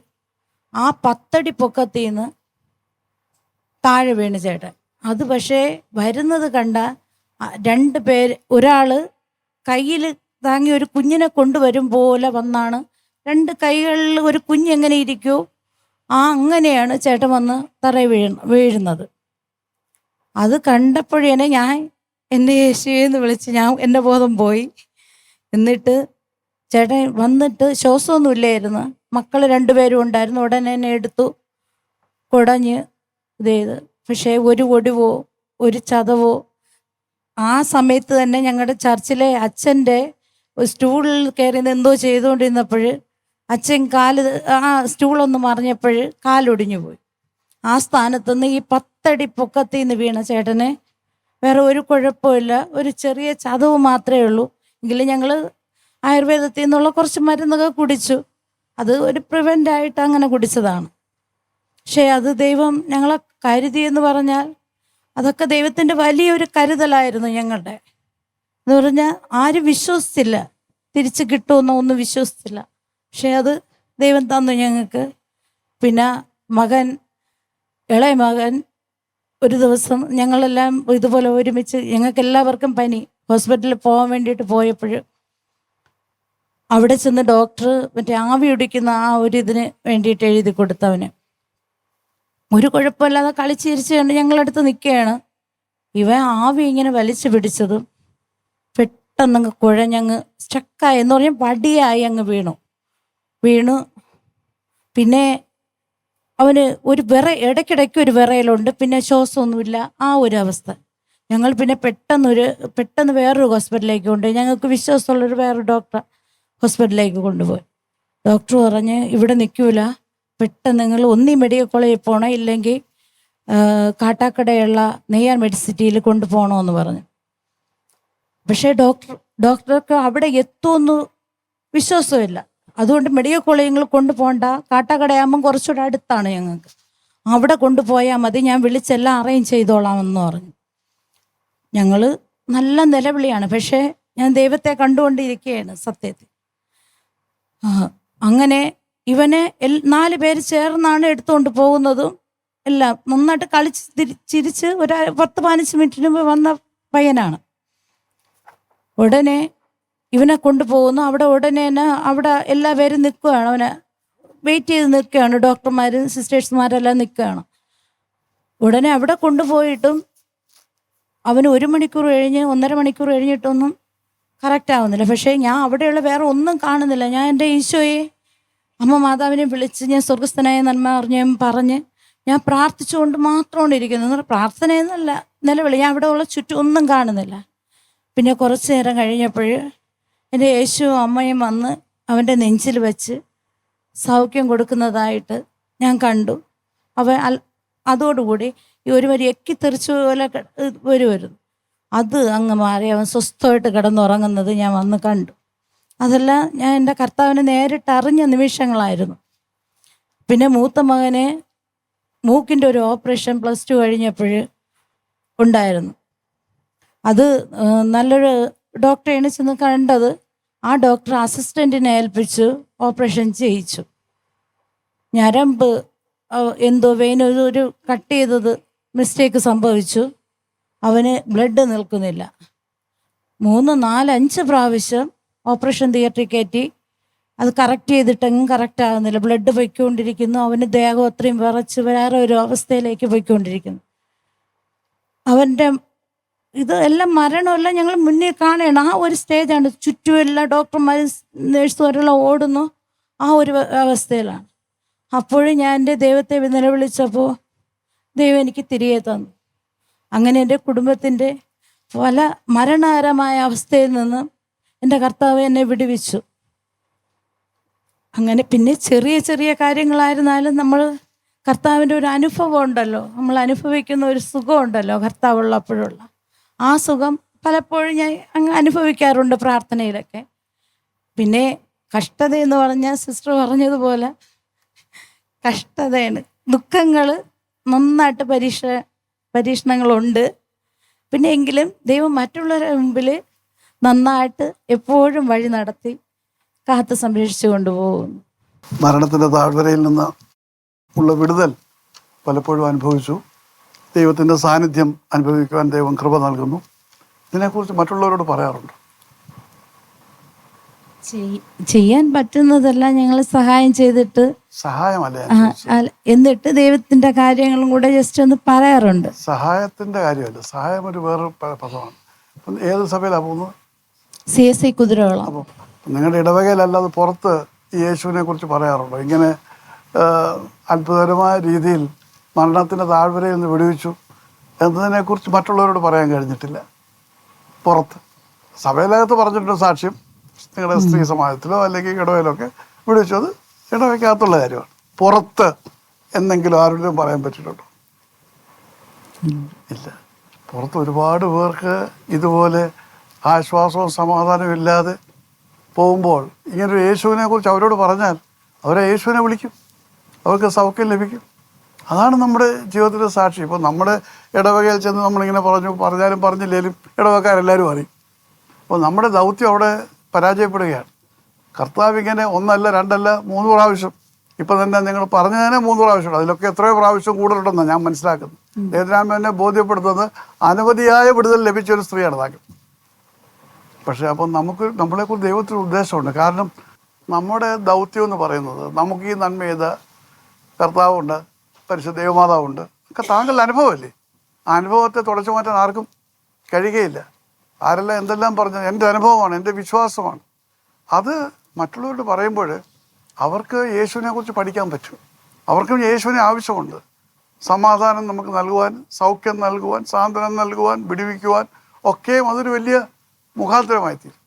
ആ 10 അടി പൊക്കത്തിൽ നിന്ന് താഴെ വീണ് ചേട്ടൻ. അത് പക്ഷേ വരുന്നത് കണ്ട 2 പേര്, ഒരാൾ കയ്യിൽ താങ്ങി ഒരു കുഞ്ഞിനെ കൊണ്ടുവരും പോലെ വന്നാണ് 2 കൈകളിൽ ഒരു കുഞ്ഞെങ്ങനെ ഇരിക്കുമോ അങ്ങനെയാണ് ചേട്ടൻ വന്ന് തറയിൽ വീഴുന്നത്. അത് കണ്ടപ്പോഴേനെ ഞാൻ എൻ്റെ യേശുവെന്ന് വിളിച്ച് എൻ്റെ ബോധം പോയി. എന്നിട്ട് ചേട്ടൻ വന്നിട്ട് ശ്വാസമൊന്നുമില്ലായിരുന്നു. മക്കൾ 2 പേരും ഉണ്ടായിരുന്നു. ഉടനെ എന്നെ എടുത്തു കുടഞ്ഞ് ഇത് ചെയ്ത്. പക്ഷേ ഒരു ഒടിവോ ഒരു ചതവോ ആ സമയത്ത് തന്നെ ഞങ്ങളുടെ ചർച്ചിലെ അച്ഛൻ്റെ സ്റ്റൂളിൽ കയറി എന്തോ ചെയ്തുകൊണ്ടിരുന്നപ്പോൾ അച്ഛൻ ആ സ്റ്റൂളൊന്ന് മറിഞ്ഞപ്പോൾ കാലൊടിഞ്ഞു പോയി. ആ സ്ഥാനത്തുനിന്ന് ഈ 10 അടി പൊക്കത്തിൽ നിന്ന് വീണ ചേട്ടന് വേറെ ഒരു കുഴപ്പമില്ല, ഒരു ചെറിയ ചതവ് മാത്രമേ ഉള്ളൂ. എങ്കിലും ഞങ്ങൾ ആയുർവേദത്തിൽ നിന്നുള്ള കുറച്ച് മരുന്നൊക്കെ കുടിച്ചു. അത് ഒരു പ്രിവെൻ്റായിട്ട് അങ്ങനെ കുടിച്ചതാണ്. പക്ഷേ അത് ദൈവം ഞങ്ങളെ കരുതിയെന്ന് പറഞ്ഞാൽ അതൊക്കെ ദൈവത്തിൻ്റെ വലിയൊരു കരുതലായിരുന്നു ഞങ്ങളുടെ. എന്ന് പറഞ്ഞാൽ ആരും വിശ്വസിച്ചില്ല, തിരിച്ച് കിട്ടുമെന്നോ ഒന്നും വിശ്വസിച്ചില്ല. പക്ഷേ അത് ദൈവം തന്നു ഞങ്ങൾക്ക്. പിന്നെ ഇളയ മകൻ ഒരു ദിവസം ഞങ്ങളെല്ലാം ഇതുപോലെ ഒരുമിച്ച് ഞങ്ങൾക്ക് എല്ലാവർക്കും പനി, ഹോസ്പിറ്റലിൽ പോകാൻ വേണ്ടിയിട്ട് പോയപ്പോൾ അവിടെ ചെന്ന് ഡോക്ടർ മറ്റേ ആവി പിടിക്കുന്ന ആ ഒരു ഇതിന് വേണ്ടിയിട്ട് എഴുതി കൊടുത്തവന്. ഒരു കുഴപ്പമില്ലാതെ കളിച്ചിരിച്ച് കണ്ട് ഞങ്ങളടുത്ത് നിൽക്കുകയാണ്. ഇവൻ ആവി ഇങ്ങനെ വലിച്ചു പിടിച്ചതും പെട്ടെന്നങ്ങ് കുഴഞ്ഞങ്ങ് സ്റ്റക്കായി എന്ന് പറഞ്ഞാൽ വടിയായി അങ്ങ് വീണു. പിന്നെ അവന് ഒരു ഇടയ്ക്കിടയ്ക്ക് ഒരു വിറയലുണ്ട്, പിന്നെ ശ്വാസമൊന്നുമില്ല, ആ ഒരു അവസ്ഥ. ഞങ്ങൾ പിന്നെ പെട്ടെന്ന് വേറൊരു ഹോസ്പിറ്റലിലേക്ക് കൊണ്ടുപോയി. ഞങ്ങൾക്ക് വിശ്വാസമുള്ളൊരു വേറൊരു ഡോക്ടർ ഹോസ്പിറ്റലിലേക്ക് കൊണ്ടുപോയി. ഡോക്ടർ പറഞ്ഞ് ഇവിടെ നിൽക്കൂല, പെട്ടെന്ന് നിങ്ങൾ ഒന്നീ മെഡിക്കൽ കോളേജിൽ പോകണം, ഇല്ലെങ്കിൽ കാട്ടാക്കടയുള്ള നെയ്യാർ മെഡിസിറ്റിയിൽ കൊണ്ടുപോകണമെന്ന് പറഞ്ഞു. പക്ഷേ ഡോക്ടർക്ക് അവിടെ എത്തുമെന്ന് വിശ്വാസമില്ല. അതുകൊണ്ട് മെഡിക്കൽ കോളേജുകൾ കൊണ്ടുപോകണ്ട, കാട്ടാക്കടയാകുമ്പം കുറച്ചുകൂടെ അടുത്താണ് ഞങ്ങൾക്ക്, അവിടെ കൊണ്ടുപോയാൽ മതി, ഞാൻ വിളിച്ചെല്ലാം അറേഞ്ച് ചെയ്തോളാമെന്ന് പറഞ്ഞു. ഞങ്ങൾ നല്ല നിലവിളിയാണ്. പക്ഷേ ഞാൻ ദൈവത്തെ കണ്ടുകൊണ്ടിരിക്കുകയാണ് സത്യത്തിൽ. അങ്ങനെ ഇവനെ 4 പേര് ചേർന്നാണ് എടുത്തുകൊണ്ട് പോകുന്നതും എല്ലാം. നന്നായിട്ട് കളിച്ച് ചിരിച്ച് ഒരു 10-15 മിനിറ്റിന് മുമ്പ് വന്ന പയ്യനാണ്. ഉടനെ ഇവനെ കൊണ്ടുപോകുന്നു. ഉടനെ തന്നെ അവിടെ എല്ലാവരും നിൽക്കുകയാണ്, അവനെ വെയിറ്റ് ചെയ്ത് നിൽക്കുകയാണ്. ഡോക്ടർമാരും സിസ്റ്റേഴ്സുമാരെല്ലാം നിൽക്കുകയാണ്. ഉടനെ അവിടെ കൊണ്ടുപോയിട്ടും അവന് 1 മണിക്കൂർ കഴിഞ്ഞ് 1.5 മണിക്കൂർ കഴിഞ്ഞിട്ടൊന്നും കറക്റ്റ് ആവുന്നില്ല. പക്ഷേ ഞാൻ അവിടെയുള്ള വേറെ ഒന്നും കാണുന്നില്ല. ഞാൻ എൻ്റെ ഈശോയെ, അമ്മ മാതാവിനെ വിളിച്ച് ഞാൻ സ്വർഗസ്ഥനായ നന്മ പറഞ്ഞ് ഞാൻ പ്രാർത്ഥിച്ചുകൊണ്ട് മാത്രമാണ് ഇരിക്കുന്നത്. പ്രാർത്ഥനയെന്നല്ല, നിലവിളി. ഞാൻ അവിടെ ഉള്ള ചുറ്റും ഒന്നും കാണുന്നില്ല. പിന്നെ കുറച്ച് നേരം കഴിഞ്ഞപ്പോൾ എൻ്റെ യേശുവും അമ്മയും വന്ന് അവൻ്റെ നെഞ്ചിൽ വെച്ച് സൗഖ്യം കൊടുക്കുന്നതായിട്ട് ഞാൻ കണ്ടു. അതോടുകൂടി ഈ ഒരു വരി എക്കിത്തെറിച്ച് പോലെ വരുമായിരുന്നു. അത് അങ്ങ് മാറി അവൻ സ്വസ്ഥമായിട്ട് കിടന്നുറങ്ങുന്നത് ഞാൻ വന്ന് കണ്ടു. അതെല്ലാം ഞാൻ എൻ്റെ കർത്താവിനെ നേരിട്ട് അറിഞ്ഞ നിമിഷങ്ങളായിരുന്നു. പിന്നെ മൂത്ത മകന് മൂക്കിൻ്റെ ഒരു ഓപ്പറേഷൻ +2 കഴിഞ്ഞപ്പോൾ ഉണ്ടായിരുന്നു. അത് നല്ലൊരു ഡോക്ടറെയാണ് ചെന്ന് കണ്ടത്. ആ ഡോക്ടർ അസിസ്റ്റൻറ്റിനെ ഏൽപ്പിച്ച് ഓപ്പറേഷൻ ചെയ്യിച്ചു. ഞരമ്പ് എന്തോ വെയിനൊരു കട്ട് ചെയ്തത് മിസ്റ്റേക്ക് സംഭവിച്ചു. അവന് ബ്ലഡ് നിൽക്കുന്നില്ല. 3, 4, 5 പ്രാവശ്യം ഓപ്പറേഷൻ തിയേറ്ററിൽ കയറ്റി അത് കറക്റ്റ് ചെയ്തിട്ടെങ്ങും കറക്റ്റ് ആകുന്നില്ല. ബ്ലഡ് പൊയ്ക്കൊണ്ടിരിക്കുന്നു. അവന് ദേഹം അത്രയും വിറച്ച് വേറെ ഒരു അവസ്ഥയിലേക്ക് പോയിക്കൊണ്ടിരിക്കുന്നു. അവൻ്റെ ഇത് എല്ലാം മരണമെല്ലാം ഞങ്ങൾ മുന്നിൽ കാണണം. ആ ഒരു സ്റ്റേജാണ്. ചുറ്റുമെല്ലാം ഡോക്ടർമാരും നേഴ്സുമാരെല്ലാം ഓടുന്നു. ആ ഒരു അവസ്ഥയിലാണ്. അപ്പോഴും ഞാൻ എൻ്റെ ദൈവത്തെ നിലവിളിച്ചപ്പോൾ ദൈവം എനിക്ക് തിരികെ തന്നു. അങ്ങനെ എൻ്റെ കുടുംബത്തിൻ്റെ പല മരണകരമായ അവസ്ഥയിൽ നിന്ന് എൻ്റെ കർത്താവ് എന്നെ വിടുവിച്ചു. അങ്ങനെ പിന്നെ ചെറിയ ചെറിയ കാര്യങ്ങളായിരുന്നാലും നമ്മൾ കർത്താവിൻ്റെ ഒരു അനുഭവം ഉണ്ടല്ലോ, നമ്മൾ അനുഭവിക്കുന്ന ഒരു സുഖമുണ്ടല്ലോ കർത്താവുള്ളപ്പോഴുള്ള ആ സുഖം പലപ്പോഴും ഞാൻ അങ്ങ് അനുഭവിക്കാറുണ്ട് പ്രാർത്ഥനയിലൊക്കെ. പിന്നെ കഷ്ടതയെന്ന് പറഞ്ഞാൽ സിസ്റ്റർ പറഞ്ഞതുപോലെ കഷ്ടതയാണ്, ദുഃഖങ്ങൾ നന്നായിട്ട് പരീക്ഷണങ്ങളുണ്ട്. പിന്നെ എങ്കിലും ദൈവം മറ്റുള്ളവരുടെ മുമ്പിൽ നന്നായിട്ട് എപ്പോഴും വഴി നടത്തി കാത്ത് സംരക്ഷിച്ചു കൊണ്ടുപോകുന്നു. മരണത്തിൻ്റെ താഴ്വരയിൽ നിന്ന് ഉള്ള വിടുതൽ പലപ്പോഴും അനുഭവിച്ചു. ദൈവത്തിൻ്റെ സാന്നിധ്യം അനുഭവിക്കുവാൻ ദൈവം കൃപ നൽകുന്നു. ഇതിനെക്കുറിച്ച് മറ്റുള്ളവരോട് പറയാറുണ്ട്. ചെയ്യാൻ പറ്റുന്നതെല്ലാം ഞങ്ങൾ സഹായം ചെയ്തിട്ട് സഹായമല്ലേ എന്നിട്ട് ദൈവത്തിൻ്റെ കാര്യങ്ങളും കൂടെ ജസ്റ്റ് ഒന്ന് പറയാറുണ്ട്. സഹായത്തിൻ്റെ കാര്യമല്ല, സഹായം ഒരു വേറൊരു പദമാണ്. അപ്പം ഏത് സഭയിലാണ് പോകുന്നത്? CSI കുതിരവളം. അപ്പം നിങ്ങളുടെ ഇടവകയിലല്ലാതെ പുറത്ത് ഈ യേശുവിനെ കുറിച്ച് പറയാറുണ്ടോ? ഇങ്ങനെ അത്ഭുതകരമായ രീതിയിൽ മരണത്തിൻ്റെ താഴ്വരയിൽ നിന്ന് വിടുവിച്ചു എന്നതിനെക്കുറിച്ച് മറ്റുള്ളവരോട് പറയാൻ കഴിഞ്ഞിട്ടില്ല. പുറത്ത് സഭയിലകത്ത് പറഞ്ഞിട്ടുണ്ട് സാക്ഷ്യം, നിങ്ങളുടെ സ്ത്രീ സമാജത്തിലോ അല്ലെങ്കിൽ ഇടവയിലൊക്കെ വിടുവിച്ചത് ഇടവയ്ക്കകത്തുള്ള കാര്യമാണ്. പുറത്ത് എന്തെങ്കിലും ആരോടും പറയാൻ പറ്റിയിട്ടുണ്ടോ? ഇല്ല. പുറത്ത് ഒരുപാട് പേർക്ക് ഇതുപോലെ ആശ്വാസവും സമാധാനവും ഇല്ലാതെ പോകുമ്പോൾ ഇങ്ങനൊരു യേശുവിനെ കുറിച്ച് അവരോട് പറഞ്ഞാൽ അവരെ യേശുവിനെ വിളിക്കും, അവർക്ക് സൗഖ്യം ലഭിക്കും. അതാണ് നമ്മുടെ ജീവിതത്തിലെ സാക്ഷി. ഇപ്പോൾ നമ്മുടെ ഇടവകയിൽ ചെന്ന് നമ്മളിങ്ങനെ പറഞ്ഞാലും പറഞ്ഞില്ലേലും ഇടവക്കാരെല്ലാവരും അറിയും. അപ്പോൾ നമ്മുടെ ദൗത്യം അവിടെ പരാജയപ്പെടുകയാണ്. കർത്താവ് ഇങ്ങനെ ഒന്നല്ല രണ്ടല്ല 3 പ്രാവശ്യം, ഇപ്പം തന്നെ നിങ്ങൾ പറഞ്ഞതിനെ 3 പ്രാവശ്യമുണ്ട്, അതിലൊക്കെ എത്രയോ പ്രാവശ്യം കൂടുതലുണ്ടെന്നാണ് ഞാൻ മനസ്സിലാക്കുന്നത്. ദേവരാമനെ ബോധ്യപ്പെടുത്തുന്നത് അനവധിയായ വിടുതൽ ലഭിച്ച ഒരു സ്ത്രീയാണ് താങ്കൾ. പക്ഷേ അപ്പം നമ്മളെക്കുറിച്ച് ദൈവത്തിന് ഉദ്ദേശമുണ്ട്. കാരണം നമ്മുടെ ദൗത്യം എന്ന് പറയുന്നത് നമുക്ക് ഈ നന്മ ചെയ്ത കർത്താവുണ്ട്, പരിശുദ്ധ ദൈവമാതാവുണ്ട്, ഒക്കെ താങ്കളുടെ അനുഭവമല്ലേ. ആ അനുഭവത്തെ തുടച്ചു മാറ്റാൻ ആർക്കും കഴിയുകയില്ല. ആരെല്ലാം എന്തെല്ലാം പറഞ്ഞത് എൻ്റെ അനുഭവമാണ്, എൻ്റെ വിശ്വാസമാണ്. അത് മറ്റുള്ളവരോട് പറയുമ്പോൾ അവർക്ക് യേശുവിനെ കുറിച്ച് പഠിക്കാൻ പറ്റും. അവർക്കും യേശുവിനെ ആവശ്യമുണ്ട്. സമാധാനം നമുക്ക് നൽകുവാൻ, സൗഖ്യം നൽകുവാൻ, സാന്ത്വനം നൽകുവാൻ, വിടുവിക്കുവാൻ ഒക്കെയും അതൊരു വലിയ മുഖാന്തരമായി തീരും.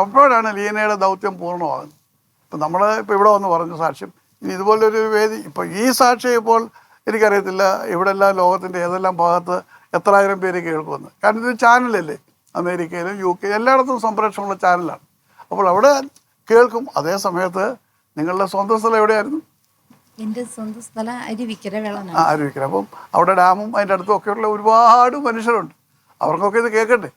അപ്പോഴാണ് ലീനയുടെ ദൗത്യം പൂർണ്ണമാകുന്നത്. ഇപ്പം നമ്മൾ ഇപ്പോൾ ഇവിടെ വന്ന് പറഞ്ഞു സാക്ഷ്യം, ഇനി ഇതുപോലൊരു വേദി ഇപ്പോൾ ഈ സാക്ഷ്യം ഇപ്പോൾ എനിക്കറിയത്തില്ല ഇവിടെ എല്ലാം ലോകത്തിൻ്റെ ഏതെല്ലാം ഭാഗത്ത് എത്രായിരം പേര് കേൾക്കുമെന്ന്. കാരണം ഇത് ചാനലല്ലേ, അമേരിക്കയിലും UK എല്ലായിടത്തും സംപ്രേഷണമുള്ള ചാനലാണ്. അപ്പോൾ അവിടെ കേൾക്കും. അതേ സമയത്ത് നിങ്ങളുടെ സ്വന്തം സ്ഥലം എവിടെയായിരുന്നു? എൻ്റെ സ്വന്തം സ്ഥലം അരുവിക്കര. അരുവിക്കര. അപ്പം അവിടെ ഡാമും അതിൻ്റെ അടുത്തും ഒക്കെയുള്ള ഒരുപാട് മനുഷ്യരുണ്ട്. അവർക്കൊക്കെ ഇത് കേൾക്കണ്ടേ,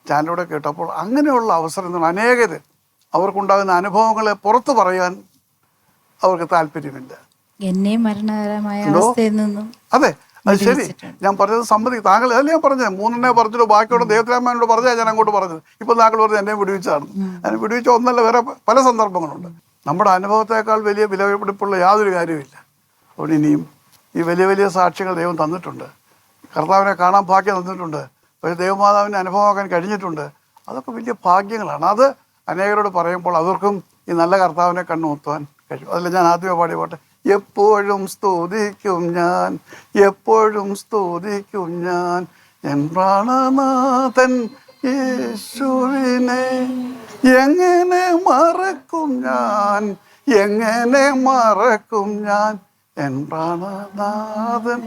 ചാനലിലൂടെ കേട്ടു. അപ്പോൾ അങ്ങനെയുള്ള അവസരങ്ങൾ അനേകര് അവർക്കുണ്ടാകുന്ന അനുഭവങ്ങളെ പുറത്ത് പറയാൻ അവർക്ക് താല്പര്യമില്ല. എന്നെ മരണകരമായ അവസ്ഥയിൽ നിന്നും. അതെ, അത് ശരി. ഞാൻ പറഞ്ഞത് സമ്മതിക്കും. താങ്കൾ അതല്ലേ ഞാൻ പറഞ്ഞത്, 3 പറഞ്ഞല്ലോ, ബാക്കിയോട് ദേവരാമനോട് പറഞ്ഞാൽ ഞാൻ അങ്ങോട്ട് പറഞ്ഞത്. ഇപ്പം താങ്കൾ പറഞ്ഞത് എന്നെ വിടുവിച്ചാണ്. അതിന് വിടുവിച്ച ഒന്നല്ല, വേറെ പല സന്ദർഭങ്ങളുണ്ട്. നമ്മുടെ അനുഭവത്തെക്കാൾ വലിയ വിലപിടിപ്പുള്ള യാതൊരു കാര്യവുമില്ല. അവിടെ ഇനിയും ഈ വലിയ വലിയ സാക്ഷ്യങ്ങൾ ദൈവം തന്നിട്ടുണ്ട്. കർത്താവിനെ കാണാൻ ഭാഗ്യം തന്നിട്ടുണ്ട്. ഒരു ദൈവമാതാവിനെ അനുഭവമാക്കാൻ കഴിഞ്ഞിട്ടുണ്ട്. അതൊക്കെ വലിയ ഭാഗ്യങ്ങളാണ്. അത് അനേകരോട് പറയുമ്പോൾ അവർക്കും ഈ നല്ല കർത്താവിനെ കണ്ണുമുത്തുവാൻ കഴിയും. അതിൽ ഞാൻ ആദ്യമേ പാടിയ പാട്ട്, എപ്പോഴും സ്തുതിക്കും ഞാൻ, എപ്പോഴും സ്തുതിക്കും ഞാൻ എൻ പ്രാണനാഥൻ യേശുവിനെ, എങ്ങനെ മറക്കും ഞാൻ, എങ്ങനെ മറക്കും ഞാൻ എൻ പ്രാണനാഥൻ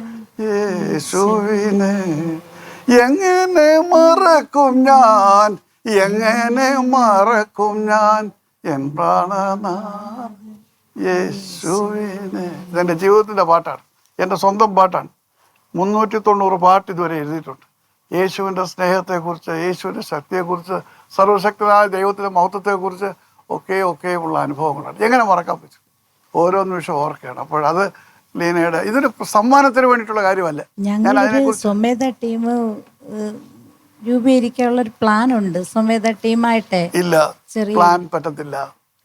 യേശുവിനെ, എങ്ങനെ മറക്കും ഞാൻ, എങ്ങനെ മറക്കും ഞാൻ എൻ പ്രാണനാഥൻ യേശുവിനെ. ഇതെൻ്റെ ജീവിതത്തിൻ്റെ പാട്ടാണ്, എൻ്റെ സ്വന്തം പാട്ടാണ്. 390 പാട്ട് ഇതുവരെ എഴുതിയിട്ടുണ്ട്. യേശുവിൻ്റെ സ്നേഹത്തെക്കുറിച്ച്, യേശുവിൻ്റെ ശക്തിയെക്കുറിച്ച്, സർവശക്തനായ ദൈവത്തിൻ്റെ മഹത്വത്തെക്കുറിച്ച് ഒക്കെയുള്ള അനുഭവങ്ങളാണ്. എങ്ങനെ മറക്കാൻ പറ്റും? ഓരോ നിമിഷം ഓർക്കുകയാണ്. അപ്പോഴത് ലീനയുടെ ഇതൊരു സമ്മാനത്തിന് വേണ്ടിയിട്ടുള്ള കാര്യമല്ല. ഞങ്ങളൊരു സ്വമേധ ടീം രൂപീകരിക്കാനുള്ള ഒരു പ്ലാൻ ഉണ്ട്. സ്വമേധ ടീമായിട്ട് ഇല്ല, പ്ലാൻ പറ്റത്തില്ല.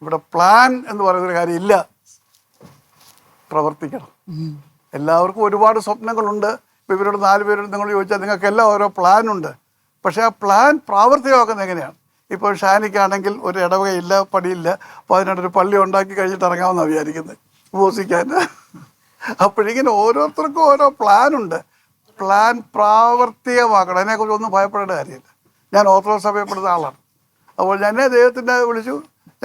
ഇവിടെ പ്ലാൻ എന്ന് പറയുന്നൊരു കാര്യം ഇല്ല, പ്രവർത്തിക്കണം. എല്ലാവർക്കും ഒരുപാട് സ്വപ്നങ്ങളുണ്ട്. ഇപ്പോൾ ഇവരോട് 4 പേരോട് നിങ്ങൾ ചോദിച്ചാൽ നിങ്ങൾക്കെല്ലാം ഓരോ പ്ലാനുണ്ട്. പക്ഷേ ആ പ്ലാൻ പ്രാവർത്തികമാക്കുന്നത് എങ്ങനെയാണ്? ഇപ്പോൾ ഷാനിക്കാണെങ്കിൽ ഒരു ഇടവകയില്ല, പടിയില്ല, അപ്പോൾ അതിനോടൊരു പള്ളി ഉണ്ടാക്കി കഴിഞ്ഞിട്ട് ഇറങ്ങാമെന്നാണ് വിചാരിക്കുന്നത് ഉപവസിക്കാൻ. അപ്പോഴിങ്ങനെ ഓരോരുത്തർക്കും ഓരോ പ്ലാനുണ്ട്. പ്ലാൻ പ്രാവർത്തികമാക്കണം. അതിനെക്കുറിച്ച് ഒന്നും ഭയപ്പെടേണ്ട കാര്യമില്ല. ഞാൻ ഓർത്തഡോക്സ് സഭയപ്പെടുന്ന ആളാണ്. അപ്പോൾ എന്നെ ദൈവത്തിൻ്റെ വിളിച്ചു,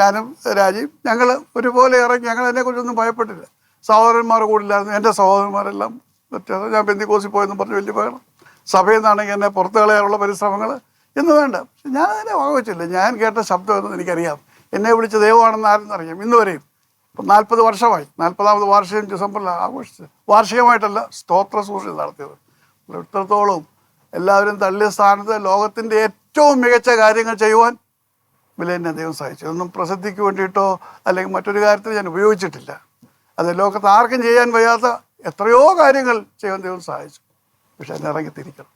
ഞാനും രാജീവ് ഞങ്ങൾ ഒരുപോലെ ഇറങ്ങി. ഞങ്ങൾ അതിനെക്കുറിച്ചൊന്നും ഭയപ്പെട്ടില്ല. സഹോദരന്മാർ കൂടില്ലായിരുന്നു. എൻ്റെ സഹോദരന്മാരെല്ലാം വ്യത്യാസം. ഞാൻ പെന്തിക്കോസിൽ പോയെന്ന് പറഞ്ഞ് വലിയ പകരം. സഭയിൽ നിന്നാണെങ്കിൽ എന്നെ പുറത്ത് കളയാനുള്ള പരിശ്രമങ്ങൾ ഇന്ന് വേണ്ട. പക്ഷെ ഞാൻ അതിനെ വകവച്ചില്ല. ഞാൻ കേട്ട ശബ്ദം എന്ന് എനിക്കറിയാം. എന്നെ വിളിച്ച ദൈവമാണെന്ന് ആരെന്നറിയാം. ഇന്ന് വരെയും ഇപ്പം 40 വർഷമായി. 40ാമത് വാർഷികം ഡിസംബറിൽ ആഘോഷിച്ചത്. വാർഷികമായിട്ടല്ല, സ്തോത്ര സൂക്ഷ്യം നടത്തിയത്. ഇത്രത്തോളം എല്ലാവരും തള്ളിയ സ്ഥാനത്ത് ലോകത്തിൻ്റെ ഏറ്റവും മികച്ച കാര്യങ്ങൾ ചെയ്യുവാൻ വിലയെന്നെ ദൈവം സഹായിച്ചു. ഇതൊന്നും പ്രസിദ്ധിക്ക് വേണ്ടിയിട്ടോ അല്ലെങ്കിൽ മറ്റൊരു കാര്യത്തിൽ ഞാൻ ഉപയോഗിച്ചിട്ടില്ല. അത് ലോകത്ത് ആർക്കും ചെയ്യാൻ വയ്യാത്ത എത്രയോ കാര്യങ്ങൾ ചെയ്യാൻ ദൈവം സഹായിച്ചു. പക്ഷെ അതിനെ ഇറങ്ങി തിരിക്കണം